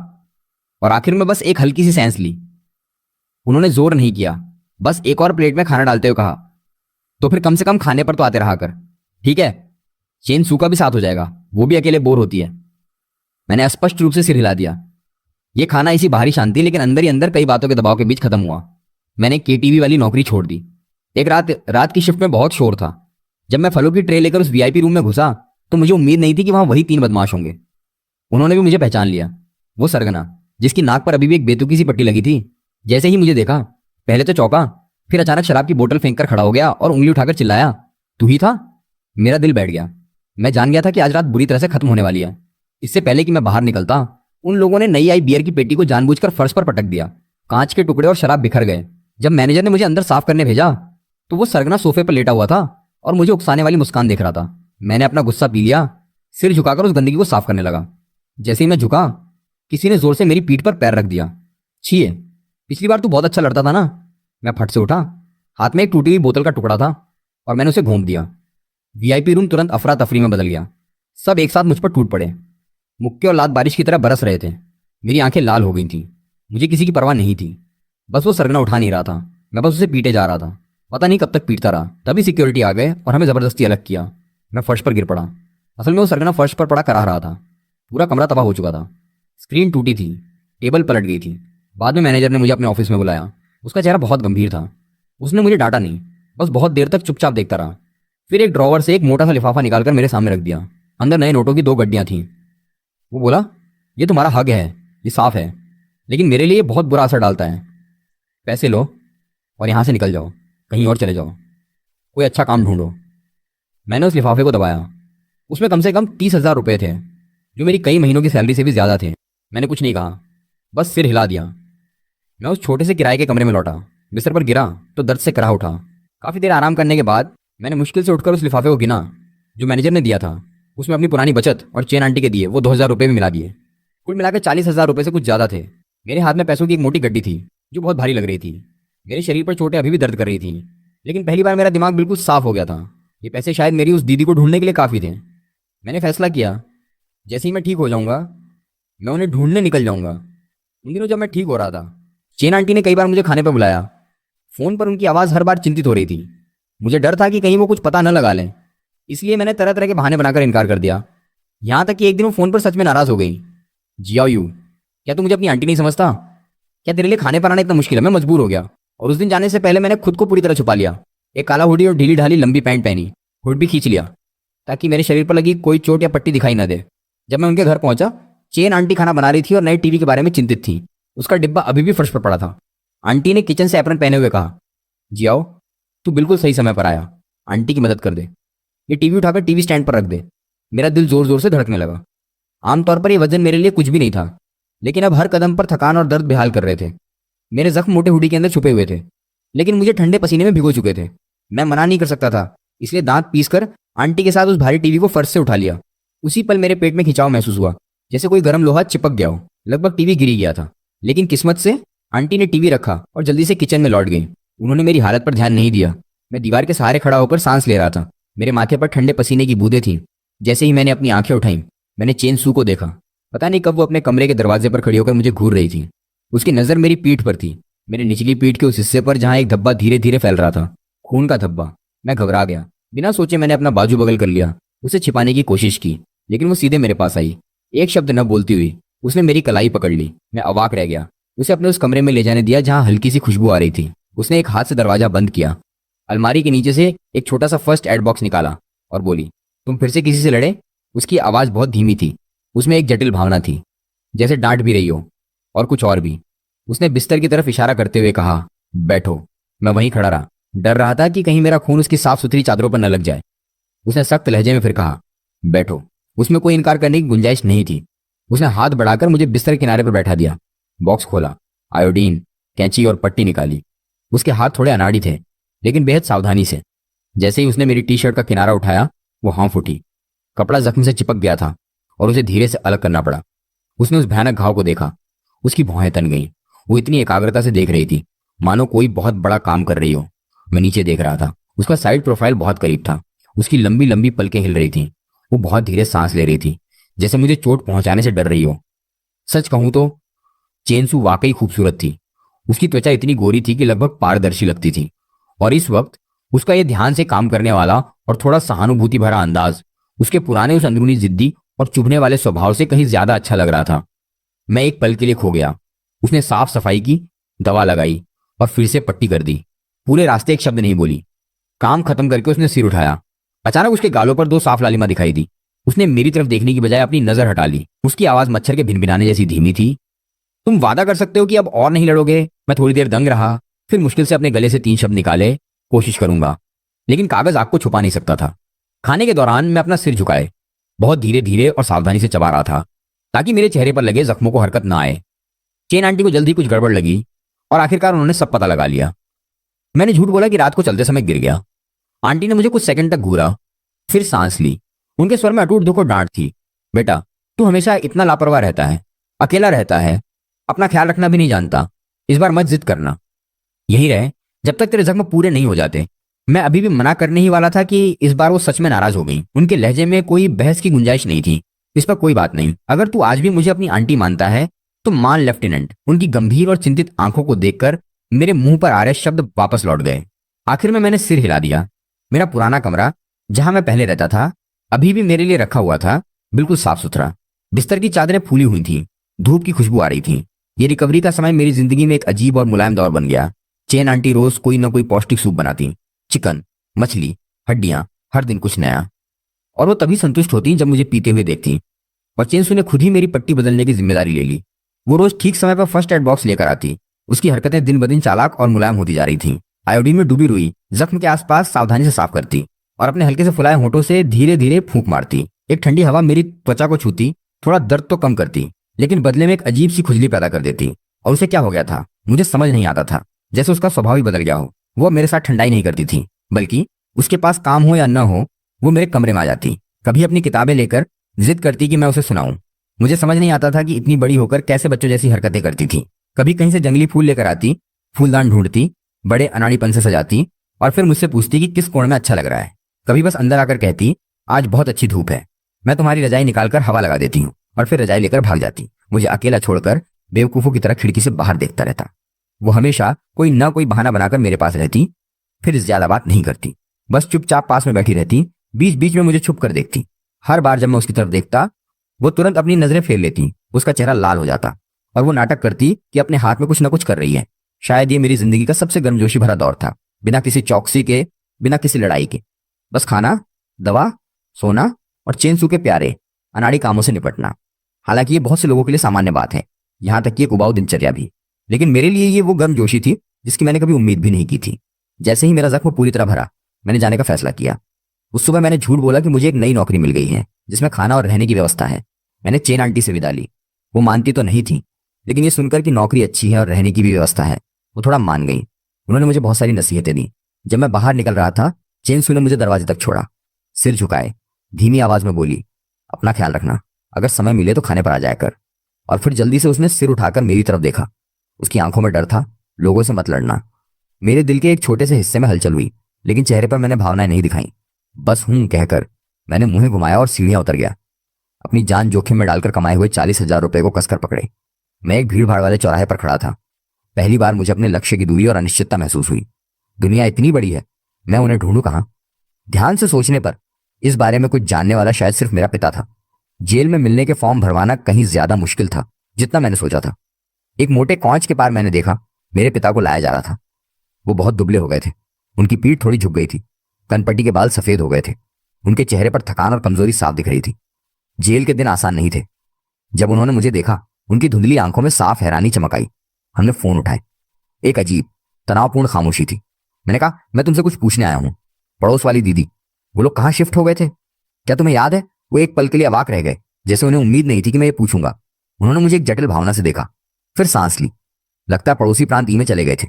[SPEAKER 1] और आखिर में बस एक हल्की सी सेंस ली। उन्होंने जोर नहीं किया, बस एक और प्लेट में खाना डालते हुए कहा, तो फिर कम से कम खाने पर तो आते रहा कर, ठीक है? चेन सू का भी साथ हो जाएगा, वो भी अकेले बोर होती है। मैंने स्पष्ट रूप से सिर हिला दिया। ये खाना इसी बाहरी शांति, लेकिन अंदर ही अंदर कई बातों के दबाव के बीच खत्म हुआ। मैंने केटीवी वाली नौकरी छोड़ दी। एक रात की शिफ्ट में बहुत शोर था। जब मैं फलों की ट्रे लेकर उस वीआईपी रूम में घुसा तो मुझे उम्मीद नहीं थी कि वहां वही 3 बदमाश होंगे। उन्होंने भी मुझे पहचान लिया। वो सरगना, जिसकी नाक पर अभी भी एक बेतुकी सी पट्टी लगी थी, जैसे ही मुझे देखा पहले तो चौंका, फिर अचानक शराब की बोतल फेंक कर खड़ा हो गया और उंगली उठाकर चिल्लाया, तू ही था? मेरा दिल बैठ गया। मैं जान गया था कि आज रात बुरी तरह से खत्म होने वाली है। इससे पहले कि मैं बाहर निकलता, उन लोगों ने नई आई बियर की पेटी को जानबूझकर फर्श पर पटक दिया। कांच के टुकड़े और शराब बिखर गए। जब मैनेजर ने मुझे अंदर साफ करने भेजा तो वो सरगना सोफे पर लेटा हुआ था और मुझे उकसाने वाली मुस्कान देख रहा था। मैंने अपना गुस्सा पी लिया, सिर झुकाकर उस गंदगी को साफ करने लगा। जैसे ही मैं झुका, किसी ने जोर से मेरी पीठ पर पैर रख दिया। छिए, पिछली बार तू बहुत अच्छा लड़ता था ना। मैं फट से उठा। हाथ में एक टूटी हुई बोतल का टुकड़ा था और मैंने उसे घोंप दिया। वीआईपी रूम तुरंत अफरा तफरी में बदल गया। सब एक साथ मुझ पर टूट पड़े। मुक्के और लात बारिश की तरह बरस रहे थे। मेरी आंखें लाल हो गई थीं। मुझे किसी की परवाह नहीं थी। बस वो सरगना उठा नहीं रहा था। मैं बस उसे पीटे जा रहा था। पता नहीं कब तक पीटता रहा। तभी सिक्योरिटी आ गए और हमें जबरदस्ती अलग किया। मैं फर्श पर गिर पड़ा। असल में वो सरगना फर्श पर पड़ा कराह रहा था। पूरा कमरा तबाह हो चुका था। स्क्रीन टूटी थी, टेबल पलट गई थी। बाद में मैनेजर ने मुझे अपने ऑफिस में बुलाया। उसका चेहरा बहुत गंभीर था। उसने मुझे डांटा नहीं, बस बहुत देर तक चुपचाप देखता रहा। फिर एक ड्रॉवर से एक मोटा सा लिफाफा निकालकर मेरे सामने रख दिया। अंदर नए नोटों की 2 गड्डियां थीं। वो बोला, ये तुम्हारा हक है, ये साफ है, लेकिन मेरे लिए बहुत बुरा असर डालता है। पैसे लो और यहां से निकल जाओ, कहीं और चले जाओ, कोई अच्छा काम ढूंढो। मैंने उस लिफाफे को दबाया। उसमें कम से कम 30,000 रुपये थे, जो मेरी कई महीनों की सैलरी से भी ज्यादा थे। मैंने कुछ नहीं कहा, बस सिर हिला दिया। मैं उस छोटे से किराए के कमरे में लौटा। बिस्तर पर गिरा तो दर्द से कराह उठा। काफी देर आराम करने के बाद मैंने मुश्किल से उठकर उस लिफाफे को गिना जो मैनेजर ने दिया था। उसमें अपनी पुरानी बचत और चेन आंटी के दिए वो 2,000 रुपये भी मिला दिए। कुल मिलाकर 40,000 रुपये से कुछ ज्यादा थे। मेरे हाथ में पैसों की एक मोटी गड्डी थी जो बहुत भारी लग रही थी। मेरे शरीर पर चोटें अभी भी दर्द कर रही थी, लेकिन पहली बार मेरा दिमाग बिल्कुल साफ हो गया था। ये पैसे शायद मेरी उस दीदी को ढूंढने के लिए काफी थे। मैंने फैसला किया, जैसे ही मैं ठीक हो जाऊंगा मैं उन्हें ढूंढने निकल जाऊंगा। उन दिनों जब मैं ठीक हो रहा था, चेन आंटी ने कई बार मुझे खाने पर बुलाया। फोन पर उनकी आवाज़ हर बार चिंतित हो रही थी। मुझे डर था कि कहीं वो कुछ पता न लगा लें, इसलिए मैंने तरह तरह के बहाने बनाकर इनकार कर दिया। यहां तक कि एक दिन वो फोन पर सच में नाराज हो गई। जियाओ यू, क्या तू मुझे अपनी आंटी नहीं समझता? क्या तेरे लिए खाने पर आना इतना मुश्किल है? मैं मजबूर हो गया और उस दिन जाने से पहले मैंने खुद को पूरी तरह छुपा लिया। एक काला हुडी और ढीली ढाली लंबी पैंट पहनी, हुड भी खींच लिया ताकि मेरे शरीर पर लगी कोई चोट या पट्टी दिखाई न दे। जब मैं उनके घर पहुंचा, चेन आंटी खाना बना रही थी और नए टीवी के बारे में चिंतित थी। उसका डिब्बा अभी भी फर्श पर पड़ा था। आंटी ने किचन से एप्रन पहने हुए कहा, जी आओ, तू बिल्कुल सही समय पर आया। आंटी की मदद कर दे। ये टीवी उठाकर टीवी स्टैंड पर रख दे। मेरा दिल जोर जोर से धड़कने लगा। आमतौर पर यह वजन मेरे लिए कुछ भी नहीं था, लेकिन अब हर कदम पर थकान और दर्द बेहाल कर रहे थे। मेरे जख्म मोटे हुडी के अंदर छुपे हुए थे, लेकिन मुझे ठंडे पसीने में भिगो चुके थे। मैं मना नहीं कर सकता था, इसलिए दांत पीसकर आंटी के साथ उस भारी टीवी को फर्श से उठा लिया। उसी पल मेरे पेट में खिंचाव महसूस हुआ, जैसे कोई गर्म लोहा चिपक गया हो। लगभग टीवी गिरी गया था, लेकिन किस्मत से आंटी ने टीवी रखा और जल्दी से किचन में लौट गई। उन्होंने मेरी हालत पर ध्यान नहीं दिया। मैं दीवार के सहारे खड़ा होकर सांस ले रहा था। मेरे माथे पर ठंडे पसीने की बूंदें थीं। जैसे ही मैंने अपनी आंखें उठाई, मैंने चेन सू को देखा। पता नहीं कब वो अपने कमरे के दरवाजे पर खड़ी होकर मुझे घूर रही थी। उसकी नज़र मेरी पीठ पर थी, मेरी निचली पीठ के उस हिस्से पर जहां एक धब्बा धीरे धीरे फैल रहा था, खून का धब्बा। मैं घबरा गया। बिना सोचे मैंने अपना बाजू बगल कर लिया, उसे छिपाने की कोशिश की, लेकिन वो सीधे मेरे पास आई। एक शब्द न बोलती हुई उसने मेरी कलाई पकड़ ली। मैं अवाक रह गया। उसे अपने उस कमरे में ले जाने दिया जहां हल्की सी खुशबू आ रही थी। उसने एक हाथ से दरवाजा बंद किया, अलमारी के नीचे से एक छोटा सा फर्स्ट एड बॉक्स निकाला और बोली, तुम फिर से किसी से लड़े? उसकी आवाज़ बहुत धीमी थी। उसमें एक जटिल भावना थी, जैसे डांट भी रही हो और कुछ और भी। उसने बिस्तर की तरफ इशारा करते हुए कहा, बैठो। मैं वहीं खड़ा रहा, डर रहा था कि कहीं मेरा खून उसकी साफ सुथरी चादरों पर न लग जाए। उसने सख्त लहजे में फिर कहा, बैठो। उसमें कोई इनकार करने की गुंजाइश नहीं थी। उसने हाथ बढ़ाकर मुझे बिस्तर किनारे पर बैठा दिया। बॉक्स खोला, आयोडीन, कैंची और पट्टी निकाली। उसके हाथ थोड़े अनाड़ी थे, लेकिन बेहद सावधानी से। जैसे ही उसने मेरी टी शर्ट का किनारा उठाया, वो हाँफ उठी। कपड़ा जख्म से चिपक गया था और उसे धीरे से अलग करना पड़ा। उसने उस भयानक घाव को देखा। उसकी भौहें तन गईं। वो इतनी एकाग्रता से देख रही थी, मानो कोई बहुत बड़ा काम कर रही हो। मैं नीचे देख रहा था। उसका साइड प्रोफाइल बहुत करीब था। उसकी लंबी लंबी पलकें हिल रही थीं। वो बहुत धीरे सांस ले रही थी, जैसे मुझे चोट पहुंचाने से डर रही हो। सच कहूं तो चेनसू वाकई खूबसूरत थी। उसकी त्वचा इतनी गोरी थी कि लगभग पारदर्शी लगती थी, और इस वक्त उसका यह ध्यान से काम करने वाला और थोड़ा सहानुभूति भरा अंदाज उसके पुराने उस अंदरूनी जिद्दी और चुभने वाले स्वभाव से कहीं ज्यादा अच्छा लग रहा था। मैं एक पल के लिए खो गया। उसने साफ सफाई की, दवा लगाई और फिर से पट्टी कर दी। पूरे रास्ते एक शब्द नहीं बोली। काम खत्म करके उसने सिर उठाया। अचानक उसके गालों पर दो साफ लालिमा दिखाई दी। उसने मेरी तरफ देखने की बजाय अपनी नजर हटा ली। उसकी आवाज मच्छर के भिनभिनाने जैसी धीमी थी। तुम वादा कर सकते हो कि अब और नहीं लड़ोगे? मैं थोड़ी देर दंग रहा, फिर मुश्किल से अपने गले से 3 शब्द निकाले, कोशिश करूंगा। लेकिन कागज आग को छुपा नहीं सकता था। खाने के दौरान मैं अपना सिर झुकाए बहुत धीरे धीरे और सावधानी से चबा रहा था, ताकि मेरे चेहरे पर लगे जख्मों को हरकत ना आए। चेन आंटी को जल्दी कुछ गड़बड़ लगी और आखिरकार उन्होंने सब पता लगा लिया। मैंने झूठ बोला कि रात को चलते समय गिर गया। आंटी ने मुझे कुछ सेकंड तक घूरा, फिर सांस ली। उनके स्वर में अटूट दुख और डांट थी। बेटा, तू हमेशा इतना लापरवाह रहता है, अकेला रहता है, अपना ख्याल रखना भी नहीं जानता। इस बार मत जिद करना, यही रहे जब तक तेरे जख्म पूरे नहीं हो जाते। मैं अभी भी मना करने ही वाला था कि इस बार वो सच में नाराज हो गई। उनके लहजे में कोई बहस की गुंजाइश नहीं थी। इस पर कोई बात नहीं, अगर तू आज भी मुझे अपनी आंटी मानता है तो मान लेफ्टिनेंट। उनकी गंभीर और चिंतित आंखों को देखकर मेरे मुंह पर आ रहे शब्द वापस लौट गए। आखिर में मैंने सिर हिला दिया। मेरा पुराना कमरा, जहां मैं पहले रहता था, अभी भी मेरे लिए रखा हुआ था, बिल्कुल साफ सुथरा। बिस्तर की चादरें फूली हुई थी, धूप की खुशबू आ रही थी। ये रिकवरी का समय मेरी जिंदगी में एक अजीब और मुलायम दौर बन गया। चेन आंटी रोज कोई ना कोई पौष्टिक सूप बनाती, चिकन, मछली, हड्डियां, हर दिन कुछ नया। और वो तभी संतुष्ट होती जब मुझे पीते हुए देखती। और चेनसू ने खुद ही मेरी पट्टी बदलने की जिम्मेदारी ले ली। वो रोज ठीक समय पर फर्स्ट एड बॉक्स लेकर आती। उसकी हरकतें दिन ब दिन चालाक और मुलायम होती जा रही थी। आयोडीन में डूबी रुई जख्म के आसपास सावधानी से साफ करती और अपने हल्के से फुलाए होठों से धीरे धीरे फूंक मारती। एक ठंडी हवा मेरी त्वचा को छूती, थोड़ा दर्द तो कम करती, लेकिन बदले में एक अजीब सी खुजली पैदा कर देती। और उसे क्या हो गया था मुझे समझ नहीं आता था। जैसे उसका स्वभाव ही बदल गया हो। वो मेरे साथ ठंडाई नहीं करती थी, बल्कि उसके पास काम हो या न हो, वो मेरे कमरे में आ जाती। कभी अपनी किताबें लेकर जिद करती कि मैं उसे सुनाऊं। मुझे समझ नहीं आता था कि इतनी बड़ी होकर कैसे बच्चों जैसी हरकतें करती थी। कभी कहीं से जंगली फूल लेकर आती, फूलदान ढूंढती, बड़े अनाड़ीपन से सजाती और फिर मुझसे पूछती कि किस कोण में अच्छा लग रहा है। कभी बस अंदर आकर कहती, आज बहुत अच्छी धूप है। मैं तुम्हारी रजाई निकालकर हवा लगा देती हूँ, और फिर रजाई लेकर भाग जाती। मुझे अकेला छोड़कर बेवकूफों की तरह खिड़की से बाहर देखता रहता। वो हमेशा कोई ना कोई बहाना बनाकर मेरे पास रहती, फिर ज्यादा बात नहीं करती, बस चुपचाप पास में बैठी रहती। बीच बीच में मुझे छुप कर देखती। हर बार जब मैं उसकी तरफ देखता, वो तुरंत अपनी नजरें फेर लेती। उसका चेहरा लाल हो जाता और वो नाटक करती कि अपने हाथ में कुछ न कुछ कर रही है। शायद ये मेरी जिंदगी का सबसे गर्मजोशी भरा दौर था, बिना किसी चौकसी के, बिना किसी लड़ाई के। बस खाना, दवा, सोना और चेनसू के प्यारे अनाड़ी कामों से निपटना। हालांकि ये बहुत से लोगों के लिए सामान्य बात है, यहाँ तक कि एक उबाऊ दिनचर्या भी। लेकिन मेरे लिए ये वो गर्मजोशी थी जिसकी मैंने कभी उम्मीद भी नहीं की थी। जैसे ही मेरा जख्म पूरी तरह भरा, मैंने जाने का फैसला किया। उस सुबह मैंने झूठ बोला कि मुझे एक नई नौकरी मिल गई है जिसमें खाना और रहने की व्यवस्था है। मैंने चेन आंटी से विदा ली। वो मानती तो नहीं थी, लेकिन ये सुनकर कि नौकरी अच्छी है और रहने की भी व्यवस्था है, वो थोड़ा मान गई। उन्होंने मुझे बहुत सारी नसीहतें दी। जब मैं बाहर निकल रहा था, चेन सू ने मुझे दरवाजे तक छोड़ा। सिर झुकाए, धीमी आवाज में बोली, अपना ख्याल रखना, अगर समय मिले तो खाने पर आ जाया कर। और फिर जल्दी से उसने सिर उठाकर मेरी तरफ देखा। उसकी आंखों में डर था, लोगों से मत लड़ना। मेरे दिल के एक छोटे से हिस्से में हलचल हुई, लेकिन चेहरे पर मैंने भावनाएं नहीं दिखाई। बस हूं कहकर मैंने मुंह घुमाया और सीढ़ियां उतर गया। अपनी जान जोखिम में डालकर कमाए हुए 40,000 रुपए को कसकर पकड़े। मैं एक भीड़ भाड़ वाले चौराहे पर खड़ा था। पहली बार मुझे अपने लक्ष्य की दूरी और अनिश्चितता महसूस हुई। दुनिया इतनी बड़ी है, मैं उन्हें ढूंढूं कहाँ? ध्यान से सोचने पर इस बारे में कुछ जानने वाला शायद सिर्फ मेरा पिता था। जेल में मिलने के फॉर्म भरवाना कहीं ज्यादा मुश्किल था जितना मैंने सोचा था। एक मोटे कौच के पार मैंने देखा, मेरे पिता को लाया जा रहा था। वो बहुत दुबले हो गए थे, उनकी पीठ थोड़ी झुक गई थी, कनपट्टी के बाल सफेद हो गए थे, उनके चेहरे पर थकान और कमजोरी साफ दिख रही थी। जेल के दिन आसान नहीं थे। जब उन्होंने मुझे देखा, उनकी धुंधली आंखों में साफ हैरानी चमक आई। हमने फोन उठाए। एक अजीब तनावपूर्ण खामोशी थी। मैंने कहा, मैं तुमसे कुछ पूछने आया हूं। पड़ोस वाली दीदी, वो लोग कहाँ शिफ्ट हो गए थे? क्या तुम्हें याद है? वो एक पल के लिए अवाक रह गए, जैसे उन्हें उम्मीद नहीं थी कि मैं ये पूछूंगा। उन्होंने मुझे एक जटिल भावना से देखा, फिर सांस ली। लगता है पड़ोसी प्रांत ई में चले गए थे।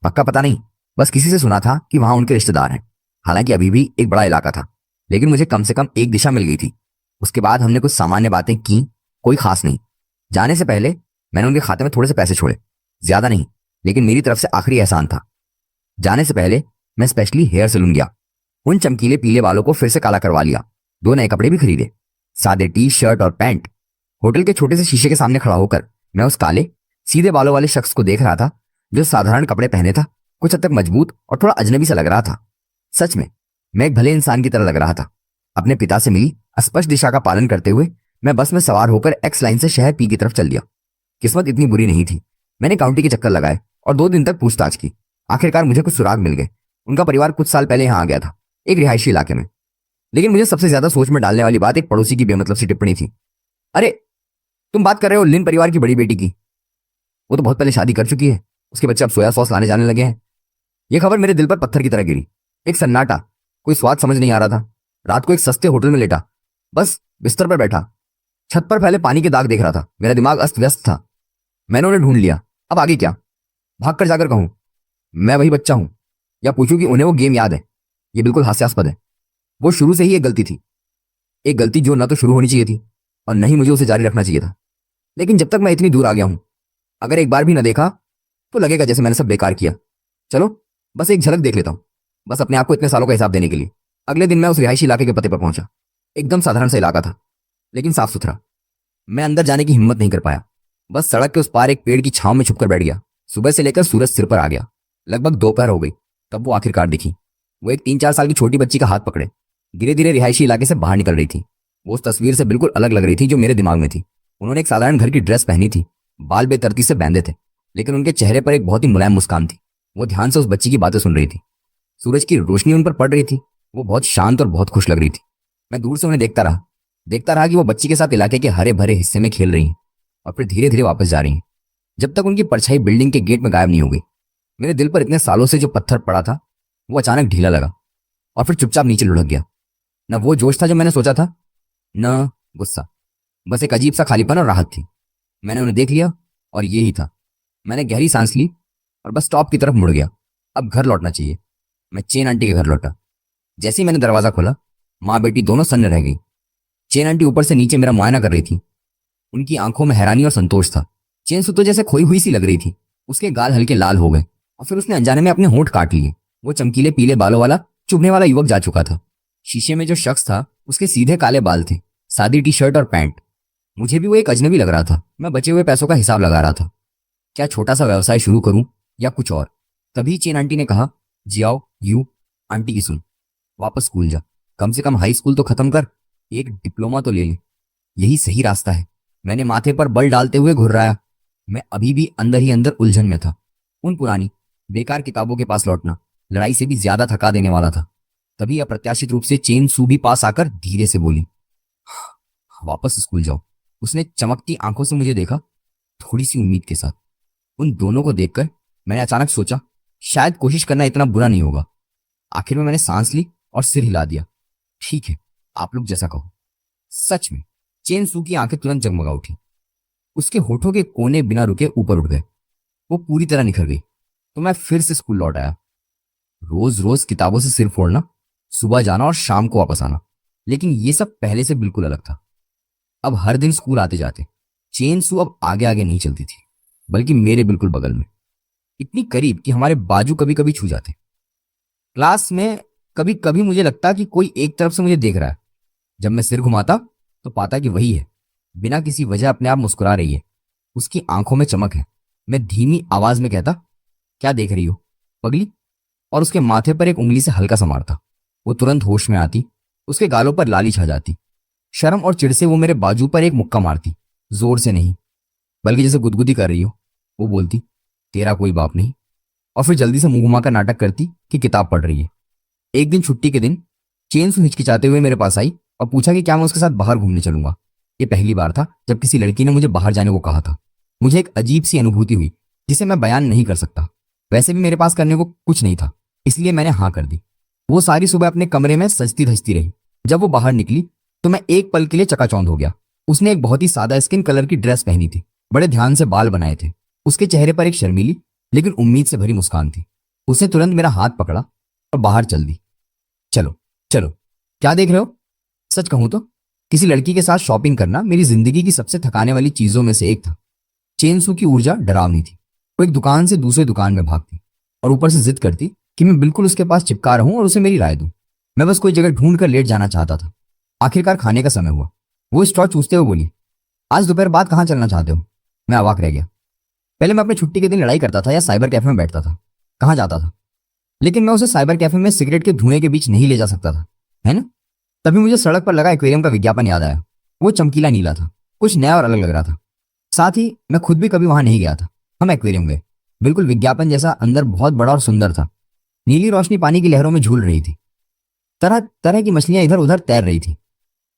[SPEAKER 1] पक्का पता नहीं, बस किसी से सुना था कि वहां उनके रिश्तेदार हैं। हालांकि अभी भी एक बड़ा इलाका था, लेकिन मुझे कम से कम एक दिशा मिल गई थी। उसके बाद हमने कुछ सामान्य बातें की, कोई खास नहीं। जाने से पहले मैंने उनके खाते में थोड़े से पैसे छोड़े, ज्यादा नहीं, लेकिन मेरी तरफ से आखिरी एहसान था। जाने से पहले मैं स्पेशली हेयर सैलून गया। उन चमकीले पीले बालों को फिर से काला करवा लिया। 2 नए कपड़े भी खरीदे, सादे टी शर्ट और पैंट। होटल के छोटे से शीशे के सामने खड़ा होकर मैं उस काले सीधे बालों वाले शख्स को देख रहा था जो साधारण कपड़े पहने था, कुछ हद तक मजबूत और थोड़ा अजनबी सा लग रहा था। सच में मैं एक भले इंसान की तरह लग रहा था। अपने पिता से मिली स्पष्ट दिशा का पालन करते हुए मैं बस में सवार होकर एक्स लाइन से शहर पी की तरफ चल दिया। किस्मत इतनी बुरी नहीं थी। मैंने काउंटी के चक्कर लगाए और 2 दिन तक पूछताछ की। आखिरकार मुझे कुछ सुराग मिल गए। उनका परिवार कुछ साल पहले यहाँ आ गया था, एक रिहायशी इलाके में। लेकिन मुझे सबसे ज्यादा सोच में डालने वाली बात एक पड़ोसी की बेमतलब सी टिप्पणी थी। अरे, तुम बात कर रहे हो लिन परिवार की बड़ी बेटी की? वो तो बहुत पहले शादी कर चुकी है, उसके बच्चे अब सोया सॉस लाने जाने लगे हैं। यह खबर मेरे दिल पर पत्थर की तरह गिरी। एक सन्नाटा, कोई स्वाद समझ नहीं आ रहा था। रात को एक सस्ते होटल में लेटा, बस बिस्तर पर बैठा, छत पर फैले पानी के दाग देख रहा था। मेरा दिमाग अस्त व्यस्त था। मैंने उन्हें ढूंढ लिया, अब आगे क्या? भाग कर जाकर कहूं मैं वही बच्चा हूं, या पूछूं कि उन्हें वो गेम याद है? ये बिल्कुल हास्यास्पद है। वो शुरू से ही एक गलती थी, एक गलती जो न तो शुरू होनी चाहिए थी और न ही मुझे उसे जारी रखना चाहिए था। लेकिन जब तक मैं इतनी दूर आ गया हूं, अगर एक बार भी न देखा तो लगेगा जैसे मैंने सब बेकार किया। चलो बस एक झलक देख लेता हूं, बस अपने आप को इतने सालों का हिसाब देने के लिए। अगले दिन मैं उस रिहायशी इलाके के पते पर पहुंचा। एकदम साधारण सा इलाका था, लेकिन साफ सुथरा। मैं अंदर जाने की हिम्मत नहीं कर पाया, बस सड़क के उस पार एक पेड़ की छांव में छुपकर बैठ गया। सुबह से लेकर सूरज सिर पर आ गया। लगभग दोपहर हो गई, तब वो आखिरकार दिखी। वो एक 3-4 साल की छोटी बच्ची का हाथ पकड़े धीरे धीरे रिहायशी इलाके से बाहर निकल रही थी। वो उस तस्वीर से बिल्कुल अलग लग रही थी जो मेरे दिमाग में थी। उन्होंने एक साधारण घर की ड्रेस पहनी थी, बाल बेतरतीब से बांधे थे, लेकिन उनके चेहरे पर एक बहुत ही मुलायम मुस्कान थी। वो ध्यान से उस बच्ची की बातें सुन रही थी। सूरज की रोशनी उन पर पड़ रही थी। वो बहुत शांत और बहुत खुश लग रही थी। मैं दूर से उन्हें देखता रहा कि वो बच्ची के साथ इलाके के हरे भरे हिस्से में खेल रही हैं और फिर धीरे धीरे वापस जा रही हैं, जब तक उनकी परछाई बिल्डिंग के गेट में गायब नहीं हो गई। मेरे दिल पर इतने सालों से जो पत्थर पड़ा था वो अचानक ढीला लगा और फिर चुपचाप नीचे लुढ़क गया। न वो जोश था जो मैंने सोचा था, न गुस्सा, बस एक अजीब सा खालीपन और राहत थी। मैंने उन्हें देख लिया और ये ही था। मैंने गहरी सांस ली और बस स्टॉप की तरफ मुड़ गया। अब घर लौटना चाहिए। मैं चेन आंटी के घर लौटा। जैसे ही मैंने दरवाजा खोला, माँ बेटी दोनों सन्न रह गई। चेन आंटी ऊपर से नीचे मेरा मुआयना कर रही थी। उनकी आंखों में हैरानी और संतोष था। चेन सू तो जैसे खोई हुई सी लग रही थी। उसके गाल हल्के लाल हो गए और फिर उसने अनजाने में अपने होंठ काट लिए। वो चमकीले पीले बालों वाला चुभने वाला युवक जा चुका था। शीशे में जो शख्स था उसके सीधे काले बाल थे, सादी टी शर्ट और पैंट। मुझे भी वो एक अजनबी लग रहा था। मैं बचे हुए पैसों का हिसाब लगा रहा था। क्या छोटा सा व्यवसाय शुरू करूं या कुछ और? तभी चेन आंटी ने कहा, जियाओ यू, आंटी की सुन, वापस स्कूल जा, कम से कम हाई स्कूल तो खत्म कर, एक डिप्लोमा तो ले ले, यही सही रास्ता है। मैंने माथे पर बल डालते हुए घुर्राया। मैं अभी भी अंदर ही अंदर उलझन में था। उन पुरानी बेकार किताबों के पास लौटना लड़ाई से भी ज्यादा थका देने वाला था। तभी अप्रत्याशित रूप से चेन सू भी पास आकर धीरे से बोली, वापस स्कूल जाओ, उसने चमकती आंखों से मुझे देखा, थोड़ी सी उम्मीद के साथ। उन दोनों को देखकर मैंने अचानक सोचा, शायद कोशिश करना इतना बुरा नहीं होगा। आखिर में मैंने सांस ली और सिर हिला दिया। ठीक है, आप लोग जैसा कहो। सच में चेन सू की आंखें तुरंत जगमगा उठी। उसके होठों के कोने बिना रुके ऊपर उठ गए। वो पूरी तरह निखर गई। तो मैं फिर से स्कूल लौट आया। रोज रोज किताबों से सिर फोड़ना, सुबह जाना और शाम को वापस आना। लेकिन ये सब पहले से बिल्कुल अलग था। अब हर दिन स्कूल आते जाते चेन सू अब आगे आगे नहीं चलती थी, बल्कि मेरे बिल्कुल बगल में, इतनी करीब कि हमारे बाजू कभी कभी छू जाते। क्लास में कभी कभी मुझे लगता कि कोई एक तरफ से मुझे देख रहा है। जब मैं सिर घुमाता तो पाता कि वही है, बिना किसी वजह अपने आप मुस्कुरा रही है। उसकी आंखों में चमक है। मैं धीमी आवाज में कहता, क्या देख रही हो पगली? और उसके माथे पर एक उंगली से हल्का सा मारता। वो तुरंत होश में आती। उसके गालों पर लाली छा जाती। शर्म और चिढ़ से वो मेरे बाजू पर एक मुक्का मारती, जोर से नहीं, बल्कि जैसे गुदगुदी कर रही हो। वो बोलती, तेरा कोई बाप नहीं, और फिर जल्दी से मुंह घुमाकर नाटक करती कि किताब पढ़ रही है। एक दिन छुट्टी के दिन चेन सू हिचकिचाते हुए मेरे पास आई और पूछा कि क्या मैं उसके साथ बाहर घूमने चलूंगा। ये पहली बार था जब किसी लड़की ने मुझे बाहर जाने को कहा था। मुझे एक अजीब सी अनुभूति हुई जिसे मैं बयान नहीं कर सकता। वैसे भी मेरे पास करने को कुछ नहीं था, इसलिए मैंने हाँ कर दी। वो सारी सुबह अपने कमरे में सजती धजती रही। जब वो बाहर निकली तो मैं एक पल के लिए चकाचौंध हो गया। उसने एक बहुत ही सादा स्किन कलर की ड्रेस पहनी थी। बड़े ध्यान से बाल बनाए थे। उसके चेहरे पर एक शर्मीली लेकिन उम्मीद से भरी मुस्कान थी। उसने तुरंत मेरा हाथ पकड़ा और बाहर चल दी। चलो चलो, क्या देख रहे हो? सच कहूं तो किसी लड़की के साथ शॉपिंग करना मेरी जिंदगी की सबसे थकाने वाली चीजों में से एक था। चेन सू की ऊर्जा डरावनी थी। वो एक दुकान से दूसरे दुकान में भागती और ऊपर से जिद करती कि मैं बिल्कुल उसके पास चिपका रहूं और उसे मेरी राय दूं। मैं बस कोई जगह ढूंढ कर लेट जाना चाहता था। आखिरकार खाने का समय हुआ। वो स्ट्रॉ चूसते हुए बोली, आज दोपहर बाद कहाँ चलना चाहते हो? मैं अवाक रह गया। पहले मैं अपनी छुट्टी के दिन लड़ाई करता था या साइबर कैफे में बैठता था, कहाँ जाता था, लेकिन मैं उसे साइबर कैफे में सिगरेट के धुएं के बीच नहीं ले जा सकता था, है ना? तभी मुझे सड़क पर लगा एक्वेरियम का विज्ञापन याद आया। वो चमकीला नीला था, कुछ नया और अलग लग रहा था। साथ ही मैं खुद भी कभी वहां नहीं गया था। हम एक्वेरियम गए, बिल्कुल विज्ञापन जैसा, अंदर बहुत बड़ा और सुंदर था। नीली रोशनी पानी की लहरों में झूल रही थी। तरह तरह की मछलियां इधर उधर तैर रही थी।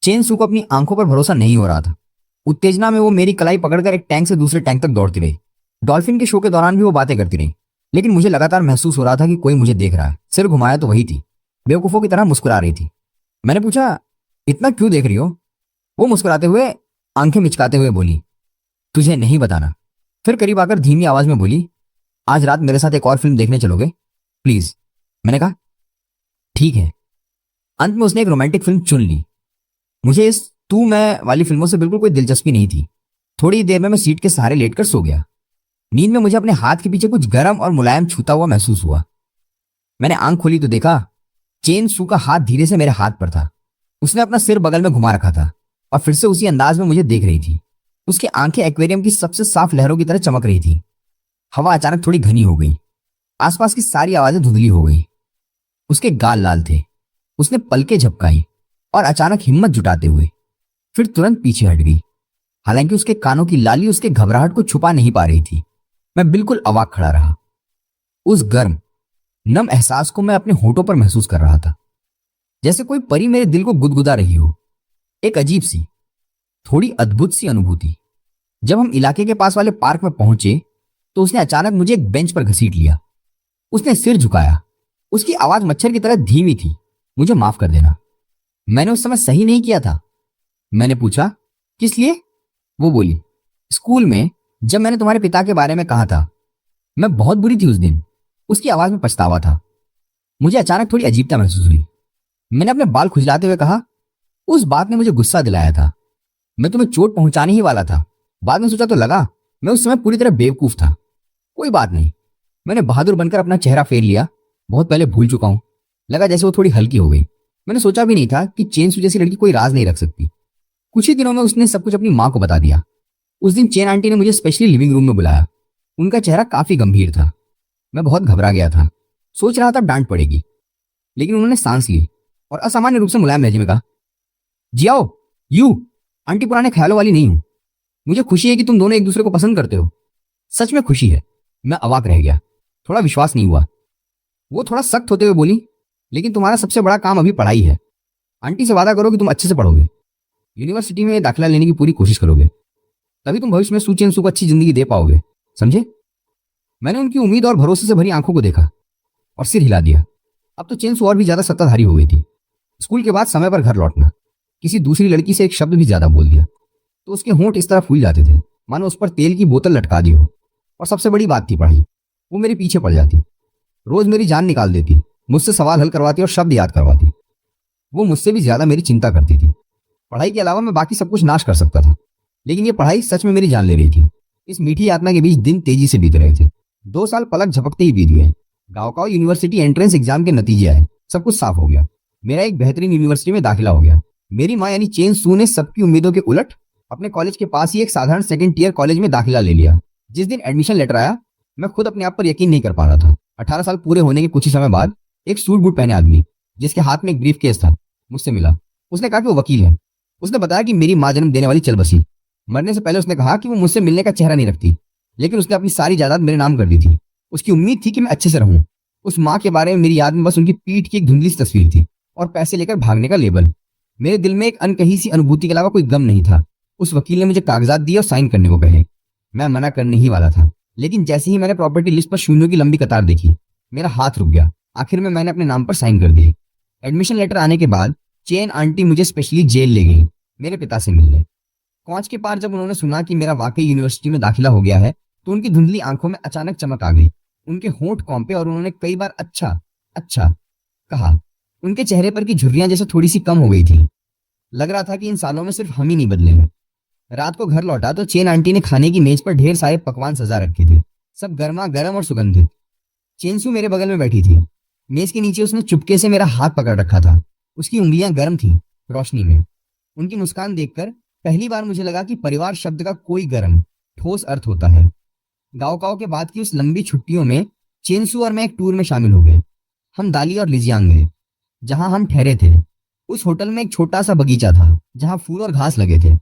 [SPEAKER 1] चेन सू को अपनी आंखों पर भरोसा नहीं हो रहा था। उत्तेजना में वो मेरी कलाई पकड़कर एक टैंक से दूसरे टैंक तक दौड़ती रही। डॉल्फिन के शो के दौरान भी वो बातें करती रही, लेकिन मुझे लगातार महसूस हो रहा था कि कोई मुझे देख रहा है। सिर घुमाया तो वही थी, बेवकूफों की तरह मुस्कुरा रही थी। मैंने पूछा, इतना क्यों देख रही हो? वो मुस्कुराते हुए, आंखें मिचकाते हुए बोली, तुझे नहीं बताना। फिर करीब आकर धीमी आवाज में बोली, आज रात मेरे साथ एक और फिल्म देखने चलोगे प्लीज? मैंने कहा, ठीक है। अंत में उसने एक रोमांटिक फिल्म चुन ली। मुझे इस तू मैं वाली फिल्मों से बिल्कुल कोई दिलचस्पी नहीं थी। थोड़ी देर में मैं सीट के सहारे लेटकर सो गया। नींद में मुझे अपने हाथ के पीछे कुछ गर्म और मुलायम छूता हुआ महसूस हुआ। मैंने आंख खोली तो देखा चेन सू का हाथ धीरे से मेरे हाथ पर था। उसने अपना सिर बगल में घुमा रखा था और फिर से उसी अंदाज में मुझे देख रही थी। उसकी आंखें एक्वेरियम की सबसे साफ लहरों की तरह चमक रही थी। हवा अचानक थोड़ी घनी हो गई। आसपास की सारी आवाजें धुंधली हो गई। उसके गाल लाल थे। उसने पलकें झपकाई और अचानक हिम्मत जुटाते हुए फिर तुरंत पीछे हट गई। हालांकि उसके कानों की लाली उसके घबराहट को छुपा नहीं पा रही थी। मैं बिल्कुल अवाक खड़ा रहा। उस गर्म नम एहसास को मैं अपने होठों पर महसूस कर रहा था, जैसे कोई परी मेरे दिल को गुदगुदा रही हो। एक अजीब सी, थोड़ी अद्भुत सी अनुभूति। जब हम इलाके के पास वाले पार्क में पहुंचे तो उसने अचानक मुझे एक बेंच पर घसीट लिया। उसने सिर झुकाया। उसकी आवाज मच्छर की तरह धीमी थी, मुझे माफ कर देना, मैंने उस समय सही नहीं किया था। मैंने पूछा, किस लिए? वो बोली, स्कूल में जब मैंने तुम्हारे पिता के बारे में कहा था, मैं बहुत बुरी थी उस दिन। उसकी आवाज में पछतावा था। मुझे अचानक थोड़ी अजीबता महसूस हुई। मैंने अपने बाल खुजलाते हुए कहा, उस बात ने मुझे गुस्सा दिलाया था। मैं तुम्हें चोट पहुंचाने ही वाला था। बाद में सोचा तो लगा मैं उस समय पूरी तरह बेवकूफ था। कोई बात नहीं, मैंने बहादुर बनकर अपना चेहरा फेर लिया। बहुत पहले भूल चुका हूं। लगा जैसे वो थोड़ी हल्की हो गई। मैंने सोचा भी नहीं था कि चेन सू जैसी लड़की कोई राज नहीं रख सकती। कुछ ही दिनों में उसने सब कुछ अपनी माँ को बता दिया। उस दिन चेन आंटी ने मुझे स्पेशली लिविंग रूम में बुलाया। उनका चेहरा काफी गंभीर था। मैं बहुत घबरा गया था। सोच रहा था डांट पड़ेगी, लेकिन उन्होंने सांस ली और असामान्य रूप से मुलायम लहजे में कहा, जियाओ, यू आंटी पुराने ख्यालों वाली नहीं हूं। मुझे खुशी है कि तुम दोनों एक दूसरे को पसंद करते हो। सच में खुशी है। मैं अवाक रह गया। थोड़ा विश्वास नहीं हुआ। वो थोड़ा सख्त होते हुए बोली, लेकिन तुम्हारा सबसे बड़ा काम अभी पढ़ाई है। आंटी से वादा करो कि तुम अच्छे से पढ़ोगे। यूनिवर्सिटी में दाखिला लेने की पूरी कोशिश करोगे, तभी तुम भविष्य में सू चेन सू को अच्छी जिंदगी दे पाओगे, समझे? मैंने उनकी उम्मीद और भरोसे से भरी आंखों को देखा और सिर हिला दिया। अब तो चेन सू और भी ज्यादा सत्ताधारी हो गई थी। स्कूल के बाद समय पर घर लौटना, किसी दूसरी लड़की से एक शब्द भी ज्यादा बोल दिया तो उसके होंठ इस तरह फूल जाते थे मानो उस पर तेल की बोतल लटका दी हो। और सबसे बड़ी बात थी पढ़ाई। वो मेरे पीछे पड़ जाती, रोज मेरी जान निकाल देती, मुझसे सवाल हल करवाती और शब्द याद करवाती। वो मुझसे भी ज्यादा मेरी चिंता करती थी। पढ़ाई के अलावा मैं बाकी सब कुछ नाश कर सकता था, लेकिन ये पढ़ाई सच में मेरी जान ले रही थी। इस मीठी यातना के बीच दिन तेजी से बीत रहे थे। 2 साल पलक झपकते ही बीत गए। गाँव यूनिवर्सिटी एंट्रेंस एग्जाम के नतीजे आए, सब कुछ साफ हो गया। मेरा एक बेहतरीन यूनिवर्सिटी में दाखिला हो गया। मेरी माँ यानी चेन सू ने सबकी उम्मीदों के उलट अपने कॉलेज के पास ही एक साधारण सेकंड ईयर कॉलेज में दाखिला ले लिया। जिस दिन एडमिशन लेटर आया, मैं खुद अपने आप पर यकीन नहीं कर पा रहा था। 18 साल पूरे होने के कुछ ही समय बाद एक सूट बूट पहने आदमी, जिसके हाथ में एक ब्रीफ केस था, मुझसे मिला। उसने कहा कि वो वकील है। उसने बताया कि मेरी माँ जन्म देने वाली चल बसी। मरने से पहले उसने कहा कि वो मुझसे मिलने का चेहरा नहीं रखती, लेकिन उसने अपनी सारी जायदाद मेरे नाम कर दी थी। उसकी उम्मीद थी कि मैं अच्छे से रहूं। उस माँ के बारे में मेरी याद में बस उनकी पीठ की एक धुंधली सी तस्वीर थी और पैसे लेकर भागने का लेबल। मेरे दिल में एक अनकही सी अनुभूति के अलावा कोई गम नहीं था। उस वकील ने मुझे कागजात दिए और साइन करने को कहे। मैं मना करने ही वाला था, लेकिन जैसे ही मैंने प्रॉपर्टी लिस्ट पर शून्यों की लंबी कतार देखी, मेरा हाथ रुक गया। आखिर में मैंने अपने नाम पर साइन कर दिए। एडमिशन लेटर आने के बाद चेन आंटी मुझे स्पेशली जेल ले गई, मेरे पिता से मिलने। कांच के पार जब उन्होंने सुना कि मेरा वाकई यूनिवर्सिटी में दाखिला हो गया है, तो उनकी धुंधली आंखों में अचानक चमक आ गई। उनके होंठ कौंपे और उन्होंने कई बार अच्छा अच्छा कहा। उनके चेहरे पर की झुर्रियां जैसे थोड़ी सी कम हो गई थी। लग रहा था कि इन सालों में सिर्फ हम ही नहीं बदले हैं। रात को घर लौटा तो चेन आंटी ने खाने की मेज पर ढेर सारे पकवान सजा रखे थे, सब गर्मा गर्म और सुगंधित। चेंसू मेरे बगल में बैठी थी। मेज के नीचे उसने चुपके से मेरा हाथ पकड़ रखा था। उसकी उंगलियां गर्म थी रोशनी में। उनकी मुस्कान देखकर पहली बार मुझे लगा कि परिवार शब्द का कोई गर्म ठोस अर्थ होता है। गाँव के बाद की उस लंबी छुट्टियों में चेंसू और मैं एक टूर में शामिल हो गए। हम दाली और लिजियांग गए, जहां हम ठहरे थे। उस होटल में एक छोटा सा बगीचा था जहां फूल और घास लगे थे।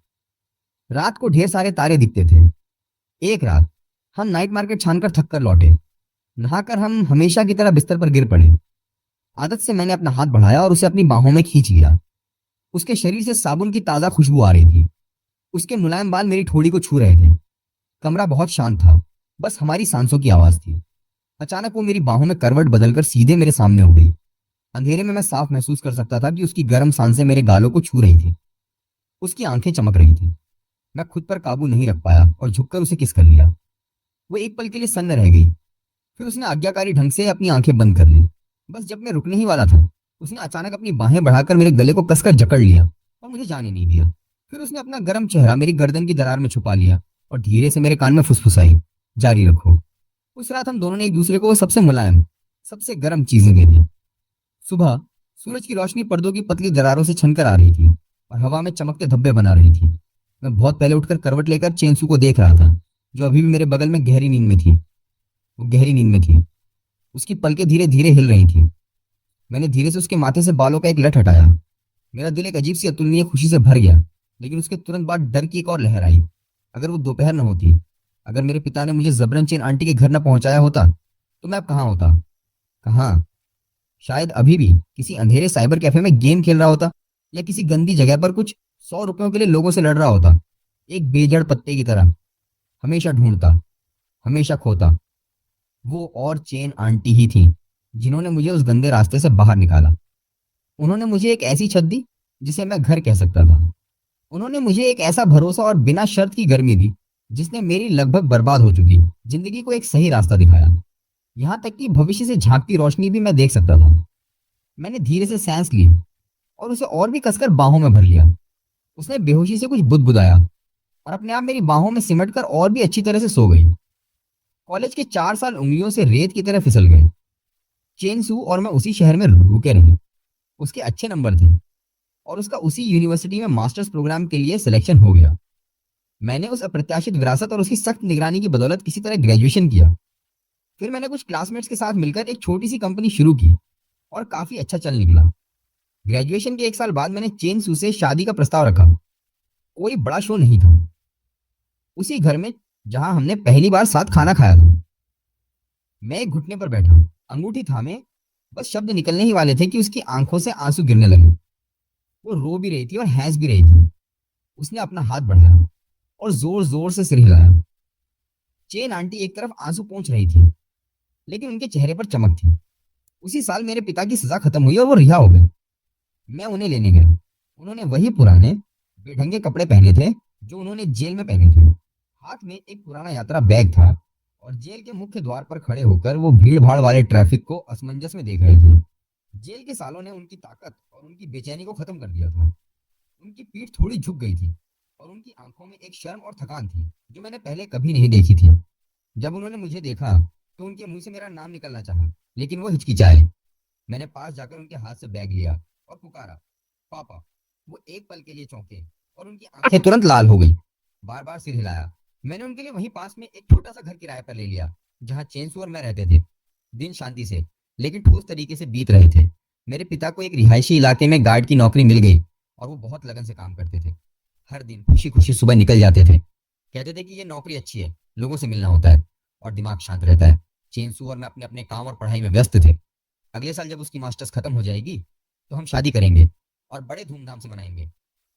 [SPEAKER 1] रात को ढेर सारे तारे दिखते थे। एक रात हम नाइट मार्केट छानकर थक कर लौटे। नहाकर हम हमेशा की तरह बिस्तर पर गिर पड़े। आदत से मैंने अपना हाथ बढ़ाया और उसे अपनी बाहों में खींच लिया। उसके शरीर से साबुन की ताजा खुशबू आ रही थी। उसके मुलायम बाल मेरी ठोड़ी को छू रहे थे। कमरा बहुत शांत था, बस हमारी सांसों की आवाज थी। अचानक वो मेरी बाहों में करवट बदलकर सीधे मेरे सामने हो गई। अंधेरे में मैं साफ महसूस कर सकता था कि उसकी गर्म सांसें मेरे गालों को छू रही थी। उसकी आंखें चमक रही थी। मैं खुद पर काबू नहीं रख पाया और झुककर उसे किस कर लिया। वो एक पल के लिए सन्न रह गई, फिर उसने आज्ञाकारी ढंग से अपनी आंखें बंद कर ली। बस जब मैं रुकने ही वाला था, उसने अचानक अपनी बाहें बढ़ाकर मेरे गले को कसकर जकड़ लिया और मुझे जाने नहीं दिया। फिर उसने अपना गर्म चेहरा मेरी गर्दन की दरार में छुपा लिया और धीरे से मेरे कान में फुसफुसाई, जारी रखो। उस रात हम दोनों ने एक दूसरे को सबसे मुलायम, सबसे गर्म चीजें दे दी। सुबह सूरज की रोशनी पर्दों की पतली दरारों से छनकर आ रही थी और हवा में चमकते धब्बे बना रही थी। मैं बहुत पहले उठकर करवट लेकर चेंसू को देख रहा था, जो अभी भी मेरे बगल में गहरी नींद में थी। वो गहरी नींद में थी। उसकी पलकें धीरे धीरे हिल रही थी। मैंने धीरे से उसके माथे से बालों का एक लट हटाया। मेरा दिल एक अजीब सी अतुलनीय खुशी से भर गया, लेकिन उसके तुरंत बाद डर की एक और लहर आई। अगर वो दोपहर न होती, अगर मेरे पिता ने मुझे जबरन चेन आंटी के घर न पहुंचाया होता, तो मैं अब कहाँ होता? कहाँ? शायद अभी भी किसी अंधेरे साइबर कैफे में गेम खेल रहा होता, या किसी गंदी जगह पर कुछ 100 रुपयों के लिए लोगों से लड़ रहा होता, एक बेजड़ पत्ते की तरह, हमेशा ढूंढता, हमेशा खोता। वो और चेन आंटी ही थी जिन्होंने मुझे उस गंदे रास्ते से बाहर निकाला। उन्होंने मुझे एक ऐसी छत दी जिसे मैं घर कह सकता था। उन्होंने मुझे एक ऐसा भरोसा और बिना शर्त की गर्मी दी जिसने मेरी लगभग बर्बाद हो चुकी जिंदगी को एक सही रास्ता दिखाया। यहाँ तक कि भविष्य से झांकती रोशनी भी मैं देख सकता था। मैंने धीरे से सांस ली और उसे और भी कसकर बाहों में भर लिया। उसने बेहोशी से कुछ बुदबुदाया और अपने आप मेरी बाहों में सिमट कर और भी अच्छी तरह से सो गई। कॉलेज के 4 साल उंगलियों से रेत की तरह फिसल गए। चेंसू और मैं उसी शहर में रुके रहे। उसके अच्छे नंबर थे और उसका उसी यूनिवर्सिटी में मास्टर्स प्रोग्राम के लिए सिलेक्शन हो गया। मैंने उस अप्रत्याशित विरासत और उसकी सख्त निगरानी की बदौलत किसी तरह ग्रेजुएशन किया। फिर मैंने कुछ क्लासमेट्स के साथ मिलकर एक छोटी सी कंपनी शुरू की और काफी अच्छा चल निकला। ग्रेजुएशन के 1 साल बाद मैंने चेंसू से शादी का प्रस्ताव रखा। कोई बड़ा शो नहीं था। उसी घर में जहां हमने पहली बार साथ खाना खाया था। मैं एक घुटने पर बैठा, अंगूठी थामे, बस शब्द निकलने ही वाले थे कि उसकी आंखों से आंसू गिरने लगे। वो रो भी रही थी और हंस भी रही थी। उसने अपना हाथ बढ़ाया और जोर जोर से सिर हिलाया। चेन आंटी एक तरफ आंसू पोंछ रही थी, लेकिन उनके चेहरे पर चमक थी। उसी साल मेरे पिता की सजा खत्म हुई और वो रिहा हो गए। मैं उन्हें लेने गया। उन्होंने वही पुराने बेढंगे कपड़े पहने थे जो उन्होंने जेल में पहने थे। हाथ में एक पुराना यात्रा बैग था और जेल के मुख्य द्वार पर खड़े होकर वो भीड़ भाड़ वाले ट्रैफिक को असमंजस में देख रहे थे। जेल के सालों ने उनकी ताकत और उनकी बेचैनी को खत्म कर दिया था। उनकी पीठ थोड़ी झुक गई थी और उनकी आंखों में एक शर्म और थकान थी जो मैंने पहले कभी नहीं देखी थी। जब उन्होंने मुझे देखा तो उनके मुंह से मेरा नाम निकलना चाहा, लेकिन वो हिचकिचाए। मैंने पास जाकर उनके हाथ से बैग लिया और पुकारा, पापा। वो एक पल के लिए चौंके और उनकी आंखें तुरंत लाल हो गई। बार बार सिर हिलाया। मैंने उनके लिए वहीं पास में एक छोटा सा घर किराए पर ले लिया जहाँ चेंसू और मैं रहते थे। दिन शांति से लेकिन ठोस तरीके से बीत रहे थे। मेरे पिता को एक रिहायशी इलाके में गार्ड की नौकरी मिल गई और वो बहुत लगन से काम करते थे। हर दिन खुशी खुशी सुबह निकल जाते थे। कहते थे कि ये नौकरी अच्छी है, लोगों से मिलना होता है और दिमाग शांत रहता है। चेंसू और मैं अपने अपने काम और पढ़ाई में व्यस्त थे। अगले साल जब उसकी मास्टर्स खत्म हो जाएगी तो हम शादी करेंगे और बड़े धूमधाम से मनाएंगे।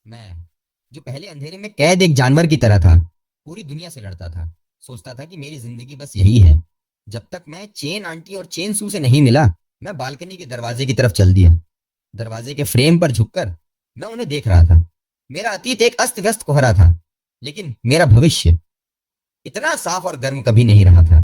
[SPEAKER 1] मैं, जो पहले अंधेरे में कैद एक जानवर की तरह था, पूरी दुनिया से लड़ता था। सोचता था कि मेरी जिंदगी बस यही है। जब तक मैं चेन आंटी और चेन सू से नहीं मिला, मैं बालकनी के दरवाजे की तरफ चल दिया। दरवाजे के फ्रेम पर झुककर मैं उन्हें देख रहा था। मेरा अतीत एक अस्त व्यस्त कोहरा था, लेकिन मेरा भविष्य इतना साफ और गर्म कभी नहीं रहा था।